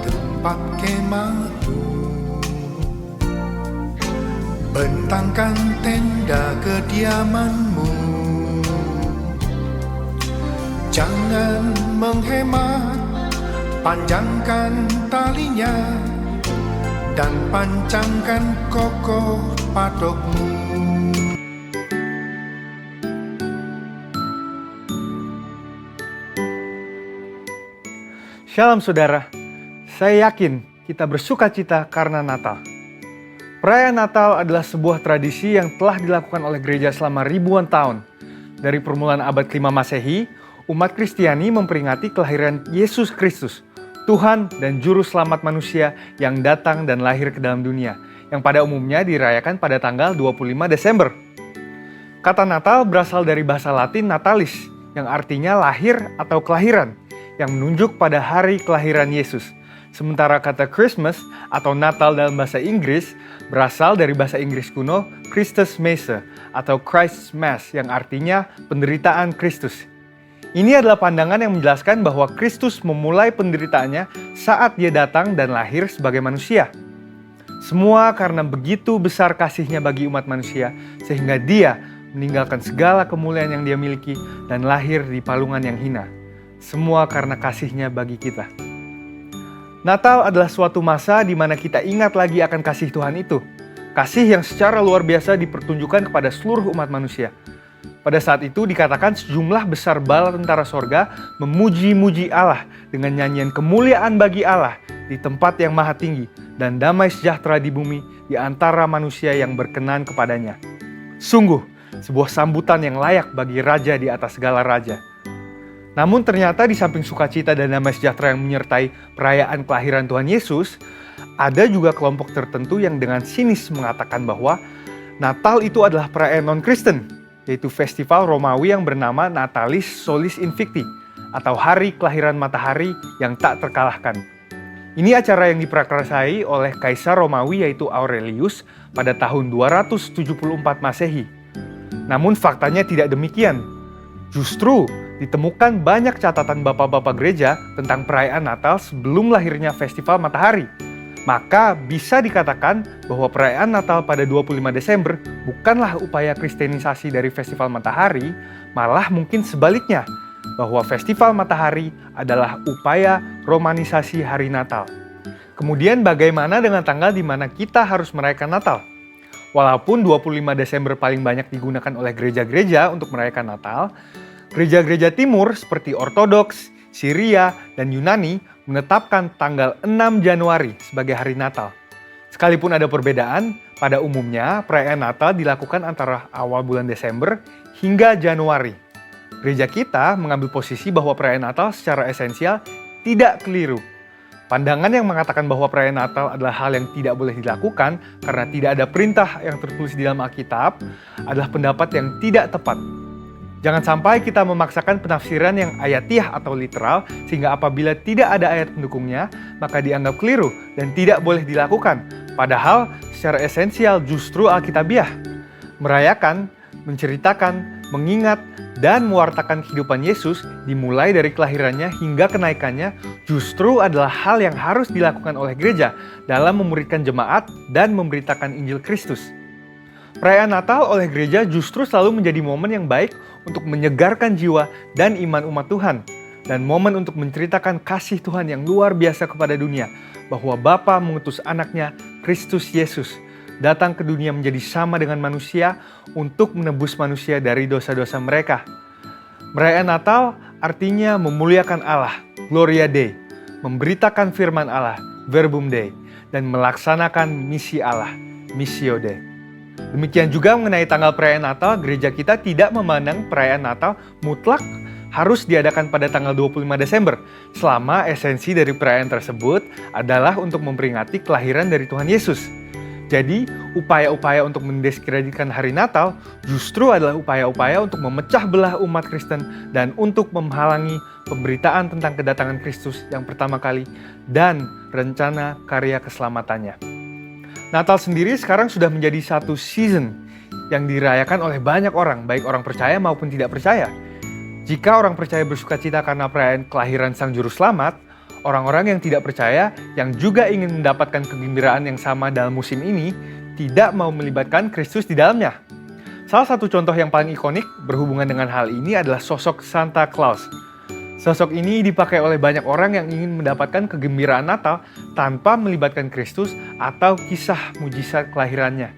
tempat kemahku. Bentangkan tenda kediamanmu. Jangan menghemat, panjangkan talinya dan pancangkan kokoh patukmu. Shalom saudara, saya yakin kita bersuka cita karena Natal. Perayaan Natal adalah sebuah tradisi yang telah dilakukan oleh gereja selama ribuan tahun. Dari permulaan abad ke-5 Masehi, umat Kristiani memperingati kelahiran Yesus Kristus, Tuhan dan Juru Selamat manusia yang datang dan lahir ke dalam dunia, yang pada umumnya dirayakan pada tanggal 25 Desember. Kata Natal berasal dari bahasa Latin natalis, yang artinya lahir atau kelahiran, yang menunjuk pada hari kelahiran Yesus. Sementara kata Christmas atau Natal dalam bahasa Inggris berasal dari bahasa Inggris kuno Christus Messe atau Christ's Mass yang artinya penderitaan Kristus. Ini adalah pandangan yang menjelaskan bahwa Kristus memulai penderitaannya saat dia datang dan lahir sebagai manusia. Semua karena begitu besar kasihnya bagi umat manusia sehingga dia meninggalkan segala kemuliaan yang dia miliki dan lahir di palungan yang hina. Semua karena kasihnya bagi kita. Natal adalah suatu masa di mana kita ingat lagi akan kasih Tuhan itu. Kasih yang secara luar biasa dipertunjukkan kepada seluruh umat manusia. Pada saat itu dikatakan sejumlah besar bala tentara sorga memuji-muji Allah dengan nyanyian kemuliaan bagi Allah di tempat yang maha tinggi dan damai sejahtera di bumi di antara manusia yang berkenan kepadanya. Sungguh, sebuah sambutan yang layak bagi raja di atas segala raja. Namun ternyata di samping sukacita dan damai sejahtera yang menyertai perayaan kelahiran Tuhan Yesus, ada juga kelompok tertentu yang dengan sinis mengatakan bahwa Natal itu adalah perayaan non-Kristen, yaitu festival Romawi yang bernama Natalis Solis Invicti, atau Hari Kelahiran Matahari yang tak terkalahkan. Ini acara yang diprakarsai oleh Kaisar Romawi yaitu Aurelius pada tahun 274 Masehi. Namun faktanya tidak demikian. Justru ditemukan banyak catatan bapak-bapak gereja tentang perayaan Natal sebelum lahirnya festival matahari. Maka bisa dikatakan bahwa perayaan Natal pada 25 Desember bukanlah upaya kristenisasi dari festival matahari, malah mungkin sebaliknya, bahwa festival matahari adalah upaya romanisasi hari Natal. Kemudian bagaimana dengan tanggal di mana kita harus merayakan Natal? Walaupun 25 Desember paling banyak digunakan oleh gereja-gereja untuk merayakan Natal, gereja-gereja timur seperti Ortodoks, Syria, dan Yunani menetapkan tanggal 6 Januari sebagai hari Natal. Sekalipun ada perbedaan, pada umumnya perayaan Natal dilakukan antara awal bulan Desember hingga Januari. Gereja kita mengambil posisi bahwa perayaan Natal secara esensial tidak keliru. Pandangan yang mengatakan bahwa perayaan Natal adalah hal yang tidak boleh dilakukan karena tidak ada perintah yang tertulis di dalam Alkitab adalah pendapat yang tidak tepat. Jangan sampai kita memaksakan penafsiran yang ayatiah atau literal sehingga apabila tidak ada ayat pendukungnya maka dianggap keliru dan tidak boleh dilakukan. Padahal secara esensial justru Alkitabiah. Merayakan, menceritakan, mengingat, dan mewartakan kehidupan Yesus dimulai dari kelahirannya hingga kenaikannya justru adalah hal yang harus dilakukan oleh gereja dalam memuridkan jemaat dan memberitakan Injil Kristus. Perayaan Natal oleh gereja justru selalu menjadi momen yang baik untuk menyegarkan jiwa dan iman umat Tuhan dan momen untuk menceritakan kasih Tuhan yang luar biasa kepada dunia bahwa Bapa mengutus anaknya Kristus Yesus datang ke dunia menjadi sama dengan manusia untuk menebus manusia dari dosa-dosa mereka. Perayaan Natal artinya memuliakan Allah, Gloria Dei, memberitakan firman Allah, Verbum Dei, dan melaksanakan misi Allah, Missio Dei. Demikian juga mengenai tanggal perayaan Natal, gereja kita tidak memandang perayaan Natal mutlak harus diadakan pada tanggal 25 Desember, selama esensi dari perayaan tersebut adalah untuk memperingati kelahiran dari Tuhan Yesus. Jadi, upaya-upaya untuk mendiskreditkan hari Natal justru adalah upaya-upaya untuk memecah belah umat Kristen dan untuk menghalangi pemberitaan tentang kedatangan Kristus yang pertama kali dan rencana karya keselamatannya. Natal sendiri sekarang sudah menjadi satu season yang dirayakan oleh banyak orang, baik orang percaya maupun tidak percaya. Jika orang percaya bersukacita karena perayaan kelahiran Sang Juru Selamat, Orang-orang yang tidak percaya, yang juga ingin mendapatkan kegembiraan yang sama dalam musim ini, tidak mau melibatkan Kristus di dalamnya. Salah satu contoh yang paling ikonik berhubungan dengan hal ini adalah sosok Santa Claus. Sosok ini dipakai oleh banyak orang yang ingin mendapatkan kegembiraan Natal tanpa melibatkan Kristus atau kisah mujizat kelahirannya.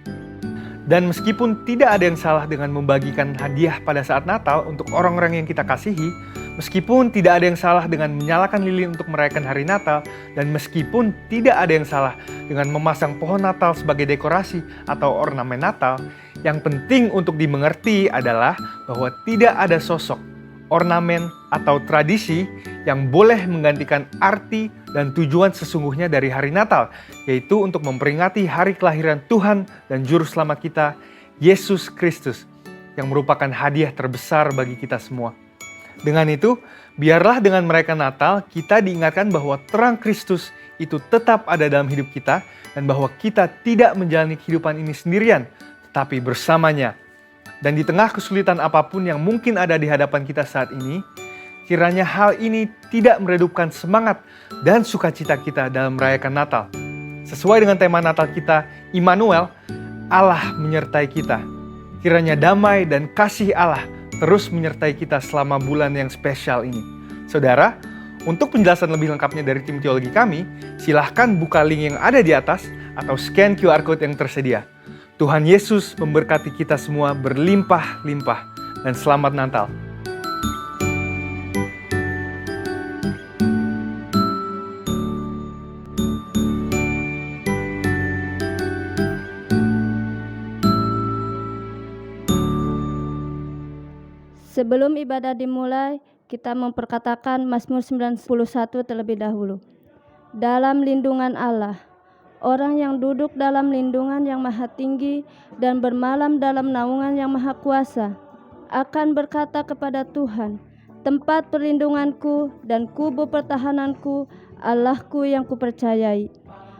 Dan meskipun tidak ada yang salah dengan membagikan hadiah pada saat Natal untuk orang-orang yang kita kasihi, meskipun tidak ada yang salah dengan menyalakan lilin untuk merayakan hari Natal, dan meskipun tidak ada yang salah dengan memasang pohon Natal sebagai dekorasi atau ornamen Natal, yang penting untuk dimengerti adalah bahwa tidak ada sosok, ornamen, atau tradisi yang boleh menggantikan arti dan tujuan sesungguhnya dari hari Natal, yaitu untuk memperingati hari kelahiran Tuhan dan Juru Selamat kita, Yesus Kristus, yang merupakan hadiah terbesar bagi kita semua. Dengan itu, biarlah dengan merayakan Natal, kita diingatkan bahwa terang Kristus itu tetap ada dalam hidup kita, dan bahwa kita tidak menjalani kehidupan ini sendirian, tetapi bersamanya. Dan di tengah kesulitan apapun yang mungkin ada di hadapan kita saat ini, kiranya hal ini tidak meredupkan semangat dan sukacita kita dalam merayakan Natal. Sesuai dengan tema Natal kita, Immanuel, Allah menyertai kita. Kiranya damai dan kasih Allah terus menyertai kita selama bulan yang spesial ini. Saudara, untuk penjelasan lebih lengkapnya dari tim teologi kami, silahkan buka link yang ada di atas atau scan QR Code yang tersedia. Tuhan Yesus memberkati kita semua berlimpah-limpah, dan selamat Natal. Sebelum ibadah dimulai, kita memperkatakan Mazmur 91 terlebih dahulu. Dalam lindungan Allah, orang yang duduk dalam lindungan yang maha tinggi dan bermalam dalam naungan yang maha kuasa, akan berkata kepada Tuhan, tempat perlindunganku dan kubu pertahananku, Allahku yang kupercayai.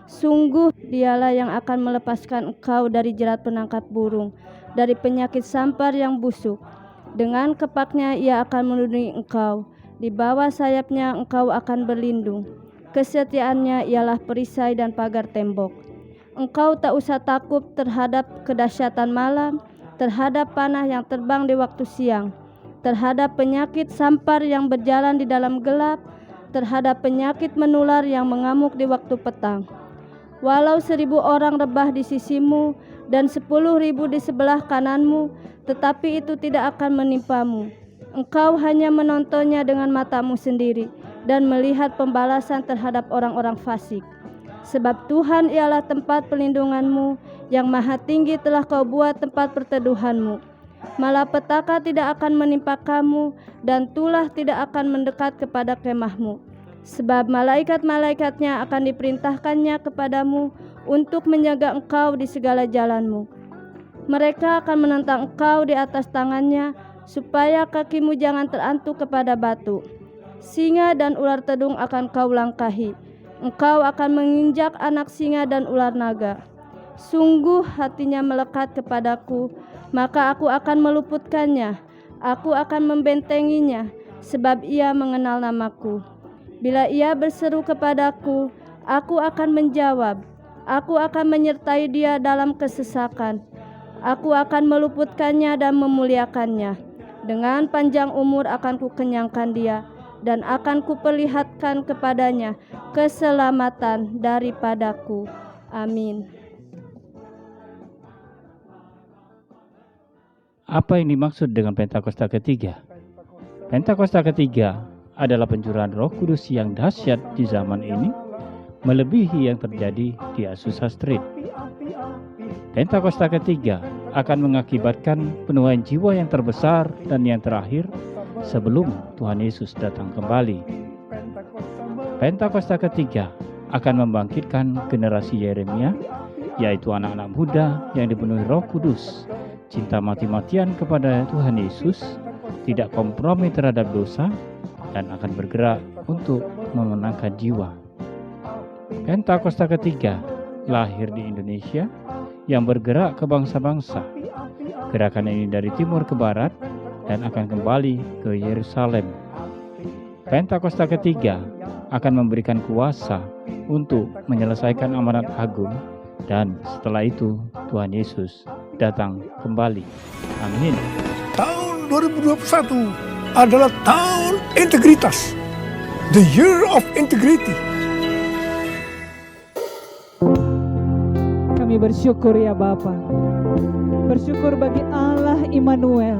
Sungguh dialah yang akan melepaskan engkau dari jerat penangkap burung, dari penyakit sampar yang busuk. Dengan kepaknya ia akan melindungi engkau, di bawah sayapnya engkau akan berlindung. Kesetiaannya ialah perisai dan pagar tembok. Engkau tak usah takut terhadap kedahsyatan malam, terhadap panah yang terbang di waktu siang, terhadap penyakit sampar yang berjalan di dalam gelap, terhadap penyakit menular yang mengamuk di waktu petang. Walau 1.000 orang rebah di sisimu dan 10.000 di sebelah kananmu, tetapi itu tidak akan menimpamu. Engkau hanya menontonnya dengan matamu sendiri dan melihat pembalasan terhadap orang-orang fasik. Sebab Tuhan ialah tempat perlindunganmu, yang maha tinggi telah kau buat tempat perteduhanmu. Malapetaka tidak akan menimpa kamu, dan tulah tidak akan mendekat kepada kemahmu. Sebab malaikat-malaikatnya akan diperintahkannya kepadamu untuk menjaga engkau di segala jalanmu. Mereka akan menentang engkau di atas tangannya, supaya kakimu jangan terantuk kepada batu. Singa dan ular tedung akan kau langkahi. Engkau akan menginjak anak singa dan ular naga. Sungguh hatinya melekat kepadaku, maka aku akan meluputkannya. Aku akan membentenginya, sebab ia mengenal namaku. Bila ia berseru kepadaku, aku akan menjawab. Aku akan menyertai dia dalam kesesakan. Aku akan meluputkannya dan memuliakannya. Dengan panjang umur akan kukenyangkan dia, dan akan kuperlihatkan kepadanya keselamatan daripadaku. Amin. Apa yang dimaksud dengan Pentakosta ketiga? Pentakosta ketiga adalah pencurahan Roh Kudus yang dahsyat di zaman ini, melebihi yang terjadi di Azusa Street. Pentakosta ketiga akan mengakibatkan penuaian jiwa yang terbesar dan yang terakhir sebelum Tuhan Yesus datang kembali. Pentakosta ketiga akan membangkitkan generasi Yeremia, yaitu anak-anak muda yang dipenuhi Roh Kudus, cinta mati-matian kepada Tuhan Yesus, tidak kompromi terhadap dosa, dan akan bergerak untuk memenangkan jiwa. Pentakosta ketiga lahir di Indonesia yang bergerak ke bangsa-bangsa. Gerakan ini dari timur ke barat dan akan kembali ke Yerusalem. Pentakosta ketiga akan memberikan kuasa untuk menyelesaikan amanat agung, dan setelah itu Tuhan Yesus datang kembali. Amin. Tahun 2021 adalah tahun integritas. The Year of Integrity. Kami bersyukur ya Bapa. Bersyukur bagi Allah Immanuel.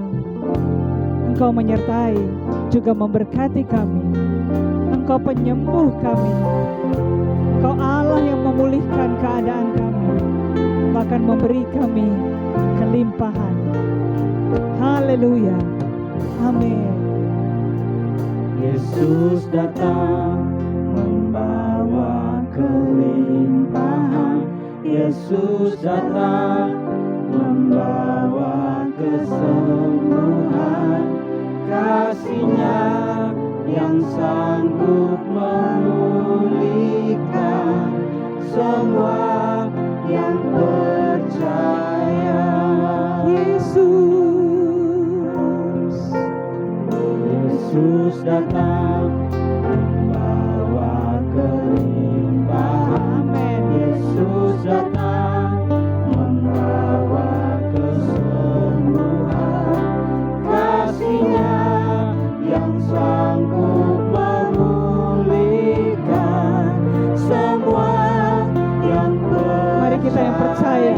Engkau menyertai, juga memberkati kami. Engkau penyembuh kami. Engkau Allah yang memulihkan keadaan kami, bahkan memberi kami kelimpahan. Haleluya. Amin. Yesus datang membawa kelimpahan. Yesus datang membawa kesembuhan. Kasih-Nya yang sanggup memulihkan semua yang percaya. Yesus datang membawa kelimpahan. Yesus datang membawa kesembuhan. Kasih-Nya yang sanggup memulihkan semua yang percaya. Mari kita yang percaya.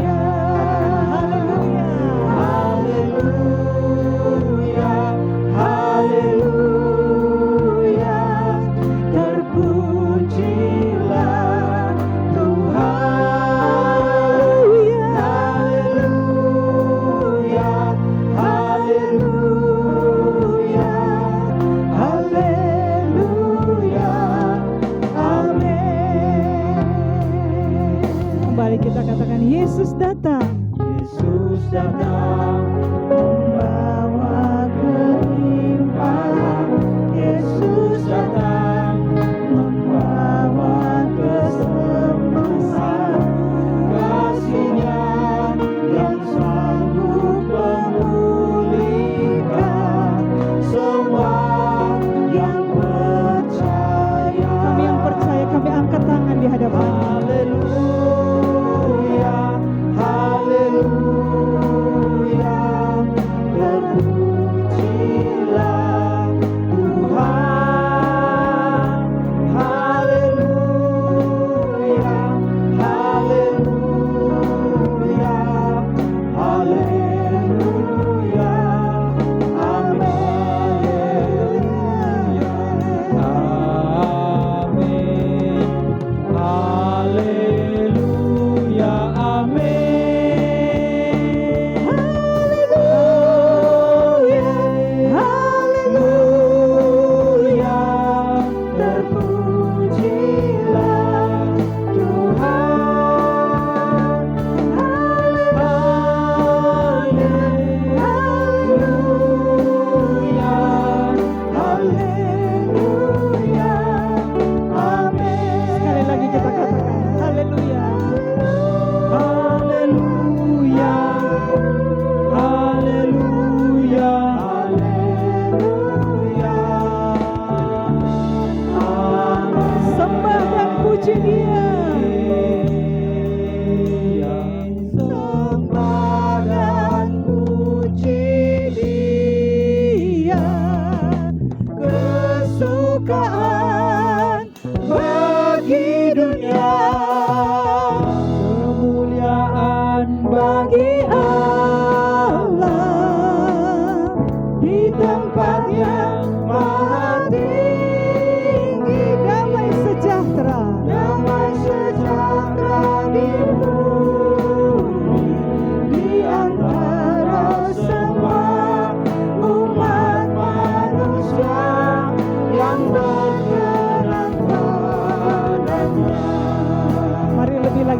Kita katakan Yesus datang. Yesus datang membawa kelimpahan. Yesus datang membawa kesembuhan. Kasih-Nya yang sanggup memulihkan semua yang percaya. Kami yang percaya, kami angkat tangan di hadapan.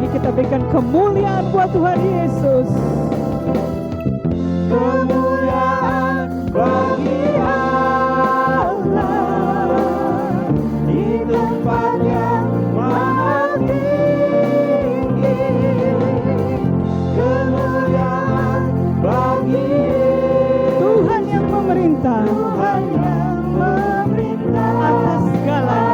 Kita berikan kemuliaan buat Tuhan Yesus. Kemuliaan bagi Allah di tempat yang maha tinggi. Kemuliaan bagi Tuhan yang memerintah. Tuhan yang memerintah atas segala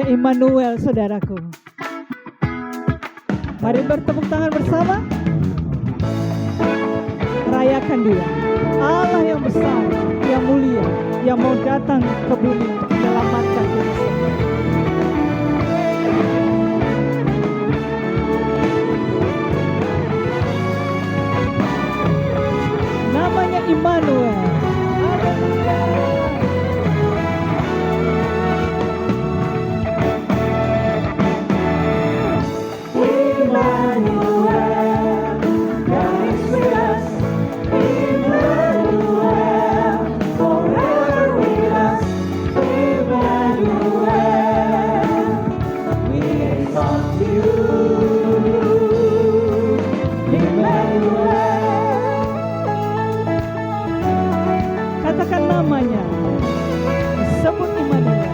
Immanuel, saudaraku. Mari bertepuk tangan bersama. Rayakan Dia, Allah yang besar, yang mulia, yang mau datang ke bumi untuk menyelamatkan kita semua. Namanya Immanuel. Katakan namanya, disebut Immanuel.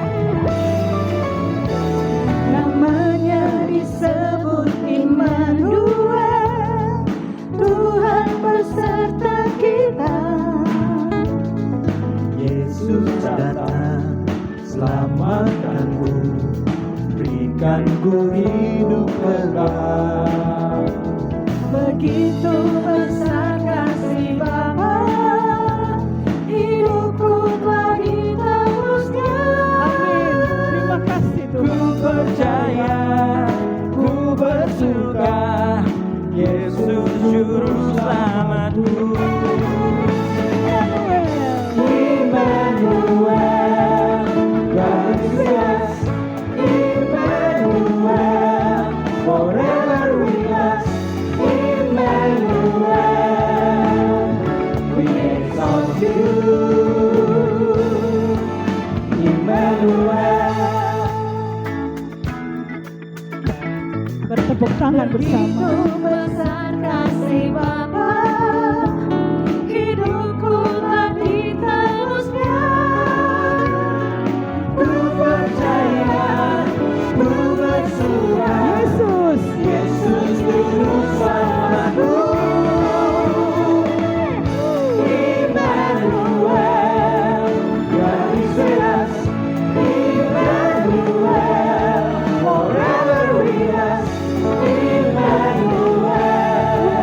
Namanya disebut Immanuel, Tuhan beserta kita. Yesus datang, selamatkanku, berikanku hidup kekal. Begitu besar kasih Bapa, hidupku telah ditebusnya. Amin. Terima kasih Tuhan. Ku percaya, ku bersuka, Yesus juru selamatku. Immanuel, God is with us. Immanuel, forever with us. Immanuel, we exalt you. Immanuel. Bertepuk tangan bersama. Begitu besar kasih Bapa, hidupku telah ditebusnya. Ku percaya, ku bersuka, Yesus. Yesus juru selamatku. Immanuel, God is with us. Immanuel, forever with us. Immanuel,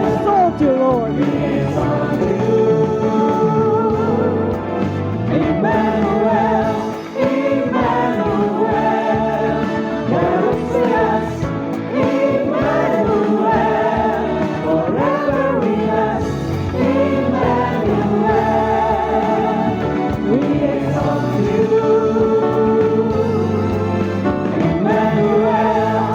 Exalt you, Lord. we exalt you. Immanuel, Immanuel, God is with us. Immanuel, forever with us. Immanuel, we exalt you. Immanuel.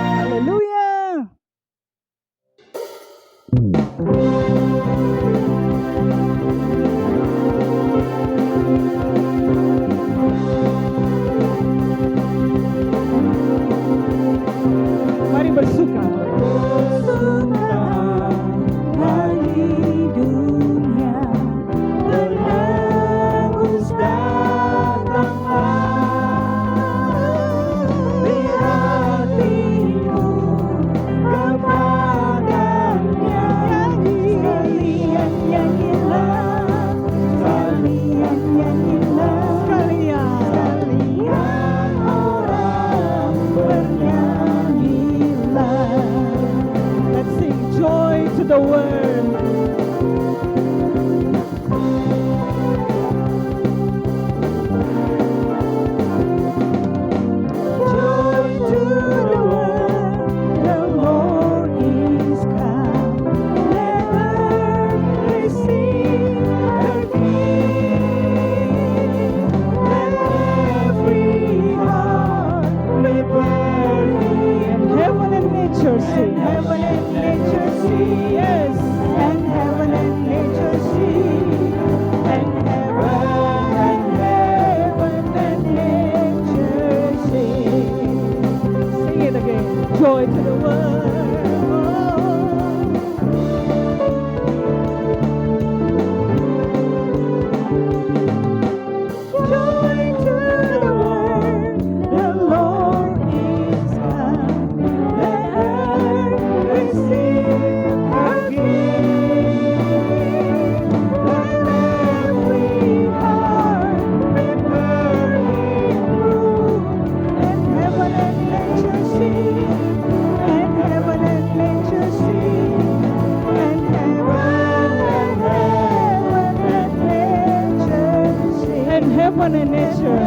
Haleluya. Mari bersuka. Bagi dunia menembus datanglah, lihat hatimu kepadanya. Sekalian nyanyilah, sekalian nyanyilah, sekalian orang bernyanyilah. Let's sing joy to the world. Joy to the world, the Lord is come. Let earth receive her King. Let every heaven and nature see. Yes, and heaven and nature see. And heaven and nature see. Sing it again. Joy to the world. Heaven and nature,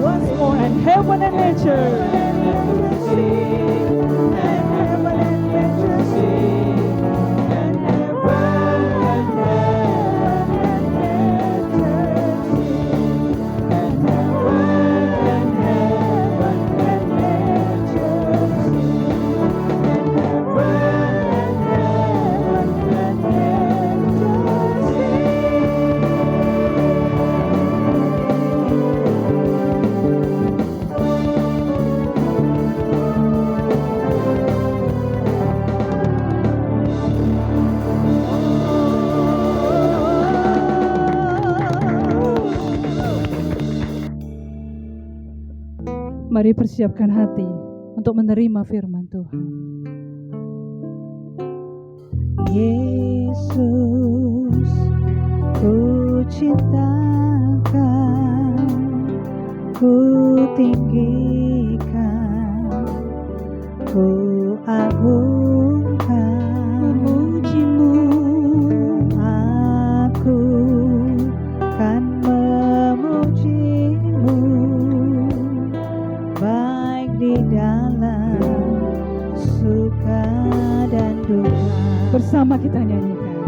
once more, and heaven and nature. Mari persiapkan hati untuk menerima firman Tuhan. Yesus, ku cintakan, ku tinggikan, ku agungkan, memujimu. Aku kan memujimu, baik di dalam suka dan duka. Bersama kita nyanyikan.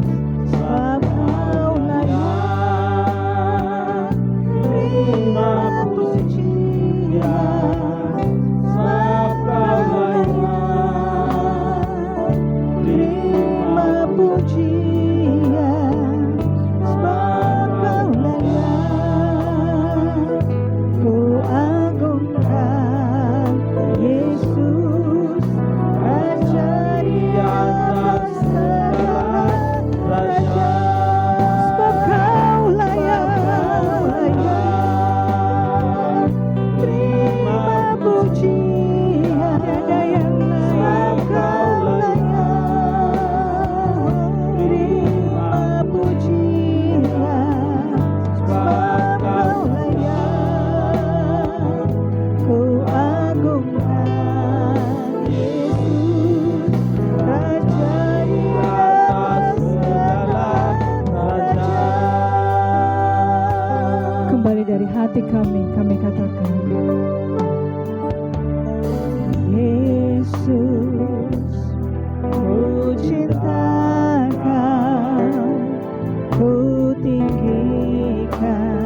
Sebab Kau layak terima pujian. Sebab Kau layak terima pujian. Sebab Kau layak ku agungkan. Yesus, Raja di atas segala raja. Sebab Kau layak terima pujian. Tiada yang layak. Kau layak terima pujian. Sebab Kau layak ku agungkan. Yesus, Raja di atas segala raja. Kembali dari hati kami katakan, Yesus, ku cintakan, ku tinggikan,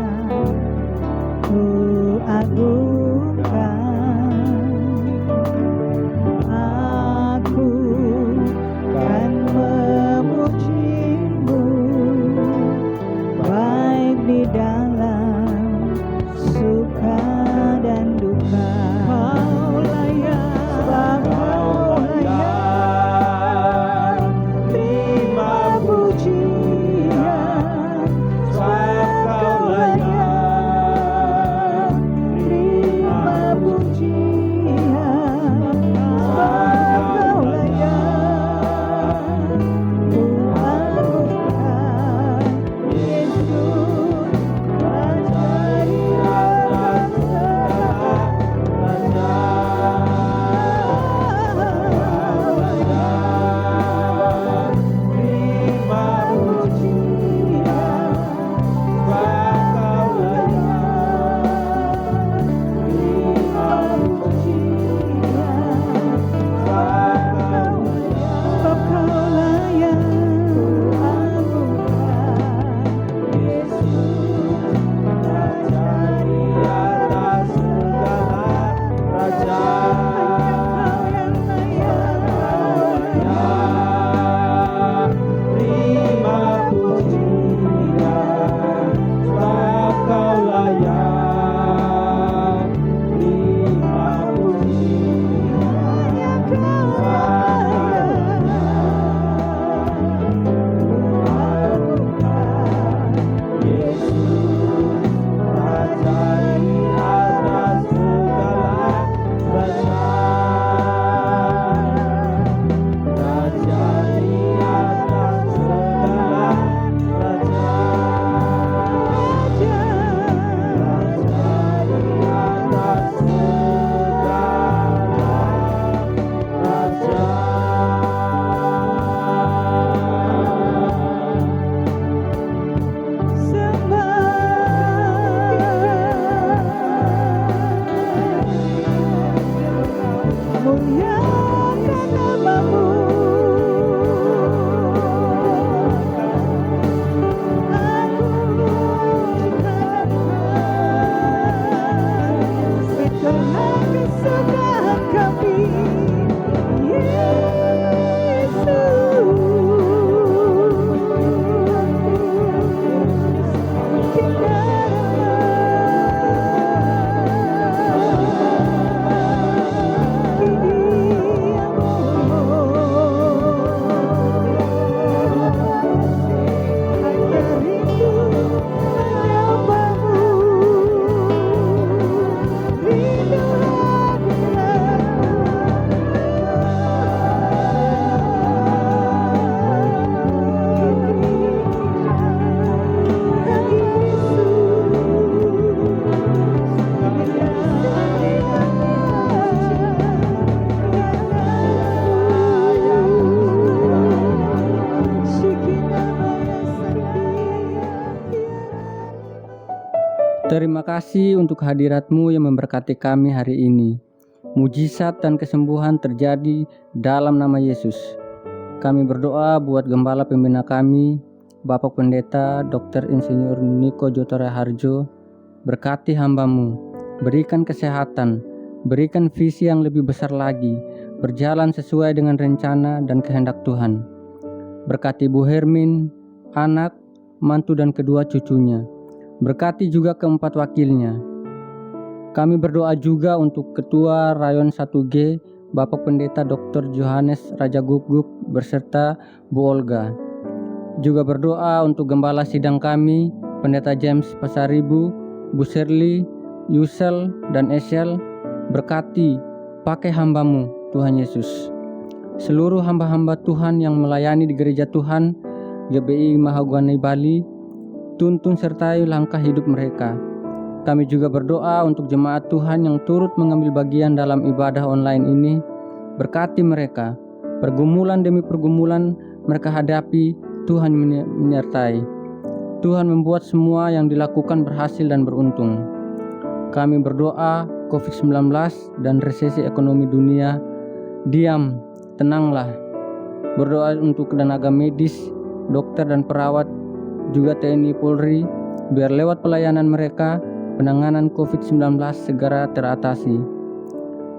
ku agungkan. Aku kan memujimu, baik di dalam suka dan duka. Kau layak, sebab Kau layak Terima kasih untuk hadirat-Mu yang memberkati kami hari ini. Mujizat dan kesembuhan terjadi dalam nama Yesus. Kami berdoa buat gembala pembina kami, Bapak Pendeta Dr. Insinyur Niko Jotore Harjo. Berkati hamba-Mu, berikan kesehatan, berikan visi yang lebih besar lagi, berjalan sesuai dengan rencana dan kehendak Tuhan. Berkati Bu Hermin, anak, mantu dan kedua cucunya. Berkati juga keempat wakilnya. Kami berdoa juga untuk Ketua Rayon 1G, Bapak Pendeta Dr. Johannes Raja Gugup beserta Bu Olga. Juga berdoa untuk Gembala Sidang kami, Pendeta James Pasaribu, Bu Shirley, Yusel, dan Eshel. Berkati, pakai hamba-Mu, Tuhan Yesus. Seluruh hamba-hamba Tuhan yang melayani di gereja Tuhan, GBI Mahagwani Bali, tuntun sertai langkah hidup mereka. Kami juga berdoa untuk jemaat Tuhan yang turut mengambil bagian dalam ibadah online ini. Berkati mereka, pergumulan demi pergumulan mereka hadapi, Tuhan menyertai. Tuhan membuat semua yang dilakukan berhasil dan beruntung. Kami berdoa COVID-19 dan resesi ekonomi dunia, diam, tenanglah. Berdoa untuk tenaga medis, dokter dan perawat, juga TNI Polri, biar lewat pelayanan mereka, penanganan COVID-19 segera teratasi.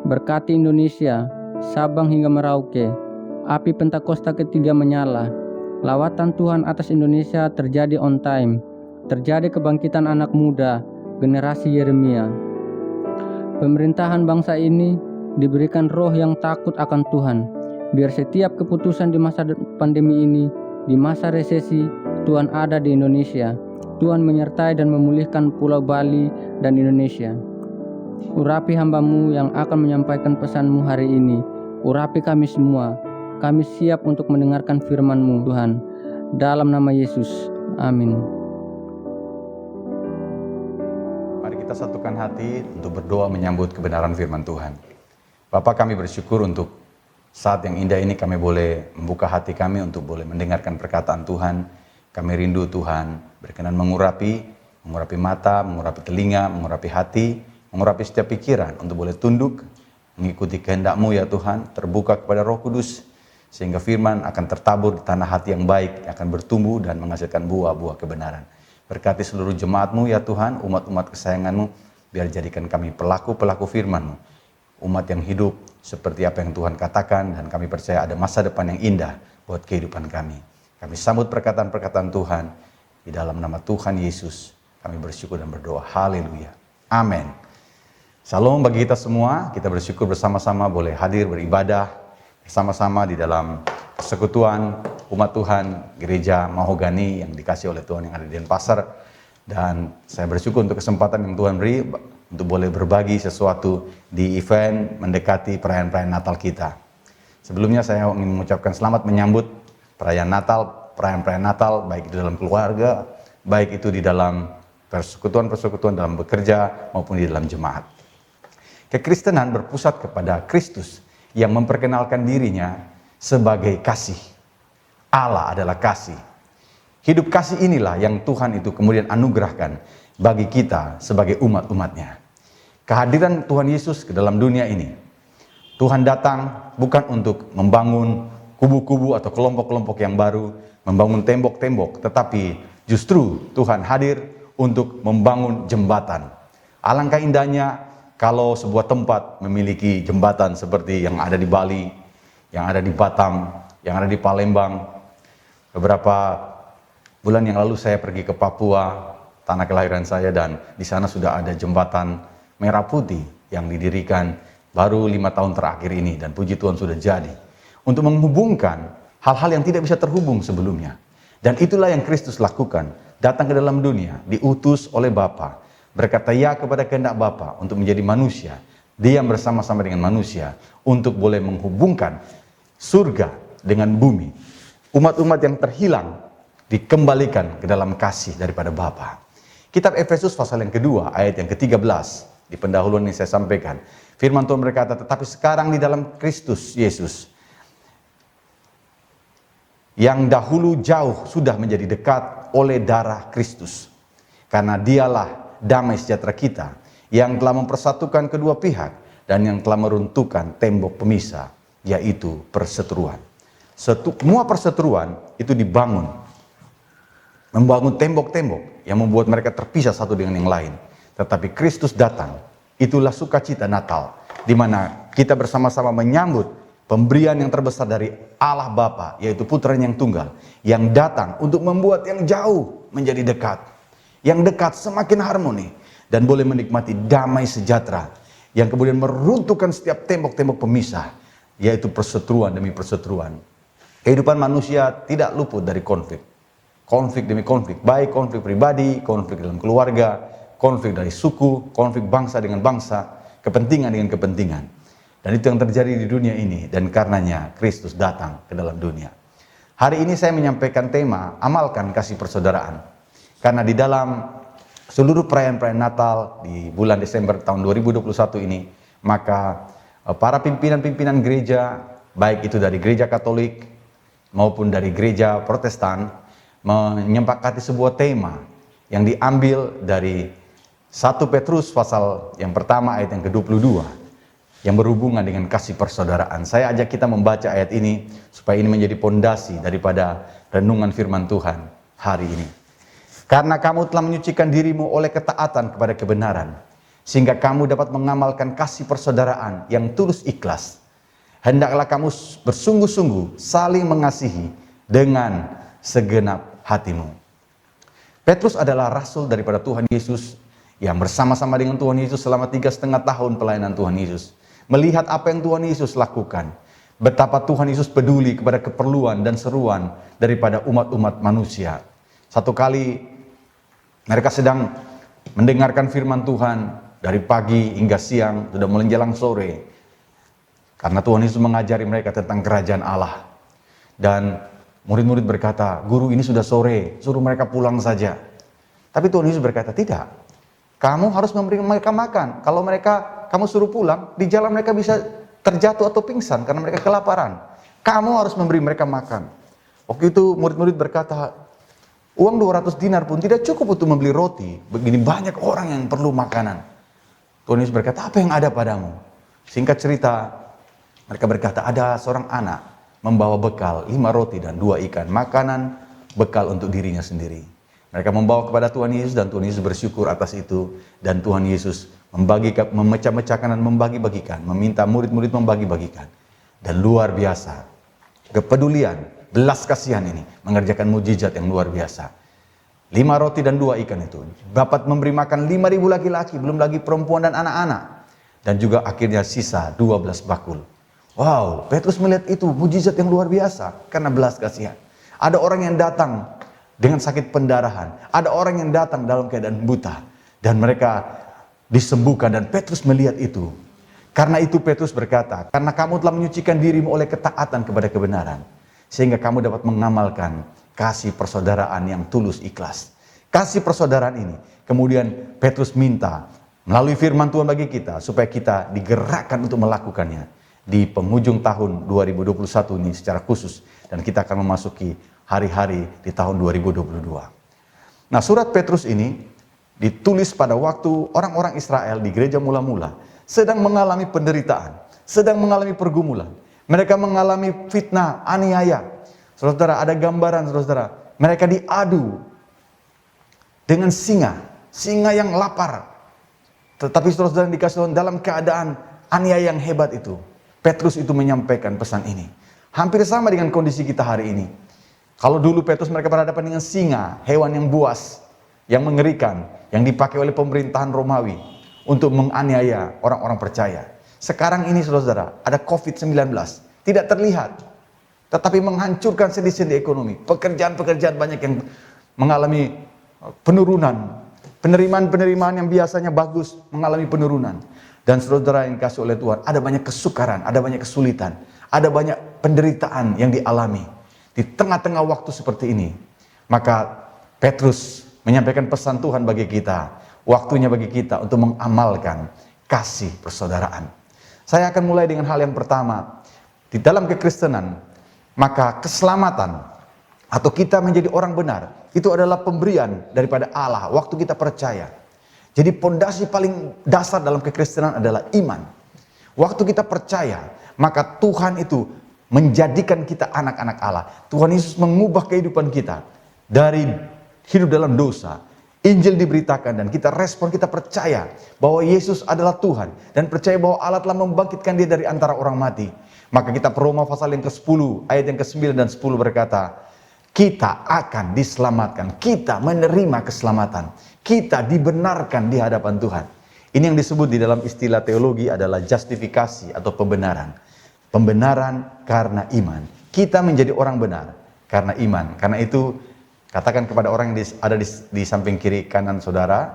Berkati Indonesia, Sabang hingga Merauke, api Pentakosta ketiga menyala. Lawatan Tuhan atas Indonesia terjadi on time. Terjadi kebangkitan anak muda, generasi Yeremia. Pemerintahan bangsa ini diberikan roh yang takut akan Tuhan. Biar setiap keputusan di masa pandemi ini, di masa resesi, Tuhan ada di Indonesia. Tuhan menyertai dan memulihkan Pulau Bali dan Indonesia. Urapi hamba-Mu yang akan menyampaikan pesan-Mu hari ini. Urapi kami semua. Kami siap untuk mendengarkan firman-Mu, Tuhan. Dalam nama Yesus. Amin. Mari kita satukan hati untuk berdoa menyambut kebenaran firman Tuhan. Bapa, kami bersyukur untuk saat yang indah ini kami boleh membuka hati kami untuk boleh mendengarkan perkataan Tuhan. Kami rindu Tuhan berkenan mengurapi mata, mengurapi telinga, mengurapi hati, mengurapi setiap pikiran untuk boleh tunduk, mengikuti kehendak-Mu ya Tuhan, terbuka kepada Roh Kudus, sehingga firman akan tertabur di tanah hati yang baik, akan bertumbuh dan menghasilkan buah-buah kebenaran. Berkati seluruh jemaat-Mu ya Tuhan, umat-umat kesayangan-Mu, biar jadikan kami pelaku-pelaku firman-Mu, umat yang hidup seperti apa yang Tuhan katakan, dan kami percaya ada masa depan yang indah buat kehidupan kami. Kami sambut perkataan-perkataan Tuhan di dalam nama Tuhan Yesus. Kami bersyukur dan berdoa. Haleluya. Amin. Shalom bagi kita semua. Kita bersyukur bersama-sama boleh hadir beribadah bersama-sama di dalam persekutuan umat Tuhan Gereja Mahogany yang dikasih oleh Tuhan yang ada di Denpasar. Dan saya bersyukur untuk kesempatan yang Tuhan beri untuk boleh berbagi sesuatu di event mendekati perayaan-perayaan Natal kita. Sebelumnya saya ingin mengucapkan selamat menyambut perayaan Natal, baik itu dalam keluarga, baik itu di dalam persekutuan dalam bekerja maupun di dalam jemaat. Kekristenan berpusat kepada Kristus yang memperkenalkan dirinya sebagai kasih. Allah adalah kasih. Hidup kasih inilah yang Tuhan itu kemudian anugerahkan bagi kita sebagai umat-umatnya. Kehadiran Tuhan Yesus ke dalam dunia ini, Tuhan datang bukan untuk membangun kubu-kubu atau kelompok-kelompok yang baru, membangun tembok-tembok, tetapi justru Tuhan hadir untuk membangun jembatan. Alangkah indahnya kalau sebuah tempat memiliki jembatan seperti yang ada di Bali, yang ada di Batam, yang ada di Palembang. Beberapa bulan yang lalu saya pergi ke Papua, tanah kelahiran saya, dan di sana sudah ada jembatan merah putih yang didirikan baru 5 tahun terakhir ini, dan puji Tuhan sudah jadi untuk menghubungkan hal-hal yang tidak bisa terhubung sebelumnya. Dan itulah yang Kristus lakukan, datang ke dalam dunia, diutus oleh Bapa, berkata ya kepada kehendak Bapa untuk menjadi manusia, diam bersama-sama dengan manusia untuk boleh menghubungkan surga dengan bumi. Umat-umat yang terhilang dikembalikan ke dalam kasih daripada Bapa. Kitab Efesus pasal yang kedua ayat yang ke-13, di pendahuluan ini saya sampaikan, firman Tuhan berkata, tetapi sekarang di dalam Kristus Yesus, yang dahulu jauh sudah menjadi dekat oleh darah Kristus. Karena dialah damai sejahtera kita, yang telah mempersatukan kedua pihak, dan yang telah meruntuhkan tembok pemisah, yaitu perseteruan. Semua perseteruan itu dibangun, membangun tembok-tembok yang membuat mereka terpisah satu dengan yang lain. Tetapi Kristus datang, itulah sukacita Natal, di mana kita bersama-sama menyambut pemberian yang terbesar dari Allah Bapa, yaitu Putranya yang tunggal, yang datang untuk membuat yang jauh menjadi dekat, yang dekat semakin harmoni, dan boleh menikmati damai sejahtera, yang kemudian meruntuhkan setiap tembok-tembok pemisah, yaitu perseteruan demi perseteruan. Kehidupan manusia tidak luput dari konflik. Konflik demi konflik, baik konflik pribadi, konflik dalam keluarga, konflik dari suku, konflik bangsa dengan bangsa, kepentingan dengan kepentingan. Dan itu yang terjadi di dunia ini, dan karenanya Kristus datang ke dalam dunia. Hari ini saya menyampaikan tema, amalkan kasih persaudaraan. Karena di dalam seluruh perayaan-perayaan Natal di bulan Desember tahun 2021 ini, maka para pimpinan-pimpinan gereja, baik itu dari gereja Katolik maupun dari gereja Protestan, menyepakati sebuah tema yang diambil dari 1 Petrus pasal yang pertama ayat yang ke-22 yang berhubungan dengan kasih persaudaraan. Saya ajak kita membaca ayat ini supaya ini menjadi pondasi daripada renungan firman Tuhan hari ini. Karena kamu telah menyucikan dirimu oleh ketaatan kepada kebenaran, sehingga kamu dapat mengamalkan kasih persaudaraan yang tulus ikhlas. Hendaklah kamu bersungguh-sungguh saling mengasihi dengan segenap hatimu. Petrus adalah rasul daripada Tuhan Yesus yang bersama-sama dengan Tuhan Yesus selama 3,5 tahun pelayanan Tuhan Yesus. Melihat apa yang Tuhan Yesus lakukan, betapa Tuhan Yesus peduli kepada keperluan dan seruan daripada umat-umat manusia. Satu kali mereka sedang mendengarkan firman Tuhan dari pagi hingga siang, sudah menjelang sore. Karena Tuhan Yesus mengajari mereka tentang kerajaan Allah. Dan murid-murid berkata, guru ini sudah sore, suruh mereka pulang saja. Tapi Tuhan Yesus berkata, tidak. Kamu harus memberi mereka makan. Kalau kamu suruh pulang, di jalan mereka bisa terjatuh atau pingsan karena mereka kelaparan. Kamu harus memberi mereka makan. Waktu itu murid-murid berkata, uang 200 dinar pun tidak cukup untuk membeli roti. Begini banyak orang yang perlu makanan. Tuhan Yesus berkata, apa yang ada padamu? Singkat cerita, mereka berkata, ada seorang anak membawa bekal 5 roti dan 2 ikan. Makanan, bekal untuk dirinya sendiri. Mereka membawa kepada Tuhan Yesus dan Tuhan Yesus bersyukur atas itu. Dan Tuhan Yesus memecah-mecahkan dan membagi-bagikan. Meminta murid-murid membagi-bagikan. Dan luar biasa, kepedulian, belas kasihan ini mengerjakan mujizat yang luar biasa. 5 roti dan 2 ikan itu dapat memberi makan 5.000 laki-laki, belum lagi perempuan dan anak-anak. Dan juga akhirnya sisa 12 bakul. Wow, Petrus melihat itu mujizat yang luar biasa karena belas kasihan. Ada orang yang datang dengan sakit pendarahan, ada orang yang datang dalam keadaan buta, dan mereka disembuhkan, dan Petrus melihat itu. Karena itu Petrus berkata, karena kamu telah menyucikan dirimu oleh ketaatan kepada kebenaran, sehingga kamu dapat mengamalkan kasih persaudaraan yang tulus ikhlas. Kasih persaudaraan ini kemudian Petrus minta melalui firman Tuhan bagi kita, supaya kita digerakkan untuk melakukannya di penghujung tahun 2021 ini secara khusus, dan kita akan memasuki hari-hari di tahun 2022. Nah, surat Petrus ini ditulis pada waktu orang-orang Israel di gereja mula-mula sedang mengalami penderitaan, sedang mengalami pergumulan. Mereka mengalami fitnah, aniaya. Saudara, ada gambaran, saudara, mereka diadu dengan singa yang lapar. Tetapi saudara dikasih Tuhan dalam keadaan aniaya yang hebat itu. Petrus itu menyampaikan pesan ini. Hampir sama dengan kondisi kita hari ini. Kalau dulu Petrus mereka berhadapan dengan singa, hewan yang buas. yang mengerikan yang dipakai oleh pemerintahan Romawi untuk menganiaya orang-orang percaya. Sekarang ini saudara, ada COVID-19, tidak terlihat, tetapi menghancurkan sendi-sendi ekonomi. Pekerjaan-pekerjaan banyak yang mengalami penurunan. Penerimaan-penerimaan yang biasanya bagus mengalami penurunan. Dan saudara yang dikasih oleh Tuhan, ada banyak kesukaran, ada banyak kesulitan, ada banyak penderitaan yang dialami. Di tengah-tengah waktu seperti ini, maka Petrus menyampaikan pesan Tuhan bagi kita. Waktunya bagi kita untuk mengamalkan kasih persaudaraan. Saya akan mulai dengan hal yang pertama. Di dalam kekristenan, maka keselamatan atau kita menjadi orang benar, itu adalah pemberian daripada Allah waktu kita percaya. Jadi pondasi paling dasar dalam kekristenan adalah iman. Waktu kita percaya, maka Tuhan itu menjadikan kita anak-anak Allah. Tuhan Yesus mengubah kehidupan kita dari hidup dalam dosa. Injil diberitakan dan kita respon, kita percaya bahwa Yesus adalah Tuhan dan percaya bahwa Allah telah membangkitkan dia dari antara orang mati. Maka kita Roma pasal yang ke-10 ayat yang ke-9 dan 10 berkata, kita akan diselamatkan, kita menerima keselamatan, kita dibenarkan di hadapan Tuhan. Ini yang disebut di dalam istilah teologi adalah justifikasi atau pembenaran. Pembenaran karena iman. Kita menjadi orang benar karena iman. Karena itu katakan kepada orang yang ada di samping kiri kanan saudara,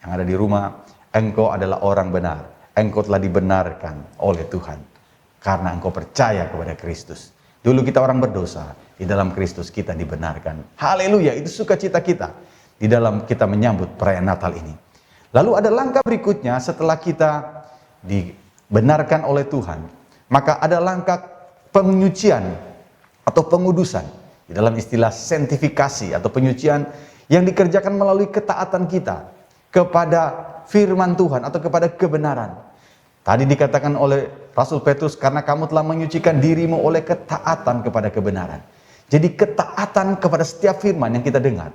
yang ada di rumah, engkau adalah orang benar. Engkau telah dibenarkan oleh Tuhan. Karena engkau percaya kepada Kristus. Dulu kita orang berdosa, di dalam Kristus kita dibenarkan. Haleluya, itu sukacita kita. Di dalam kita menyambut perayaan Natal ini. Lalu ada langkah berikutnya setelah kita dibenarkan oleh Tuhan. Maka ada langkah penyucian atau pengudusan. Di dalam istilah sanctifikasi atau penyucian yang dikerjakan melalui ketaatan kita kepada firman Tuhan atau kepada kebenaran. Tadi dikatakan oleh Rasul Petrus, karena kamu telah menyucikan dirimu oleh ketaatan kepada kebenaran. Jadi ketaatan kepada setiap firman yang kita dengar.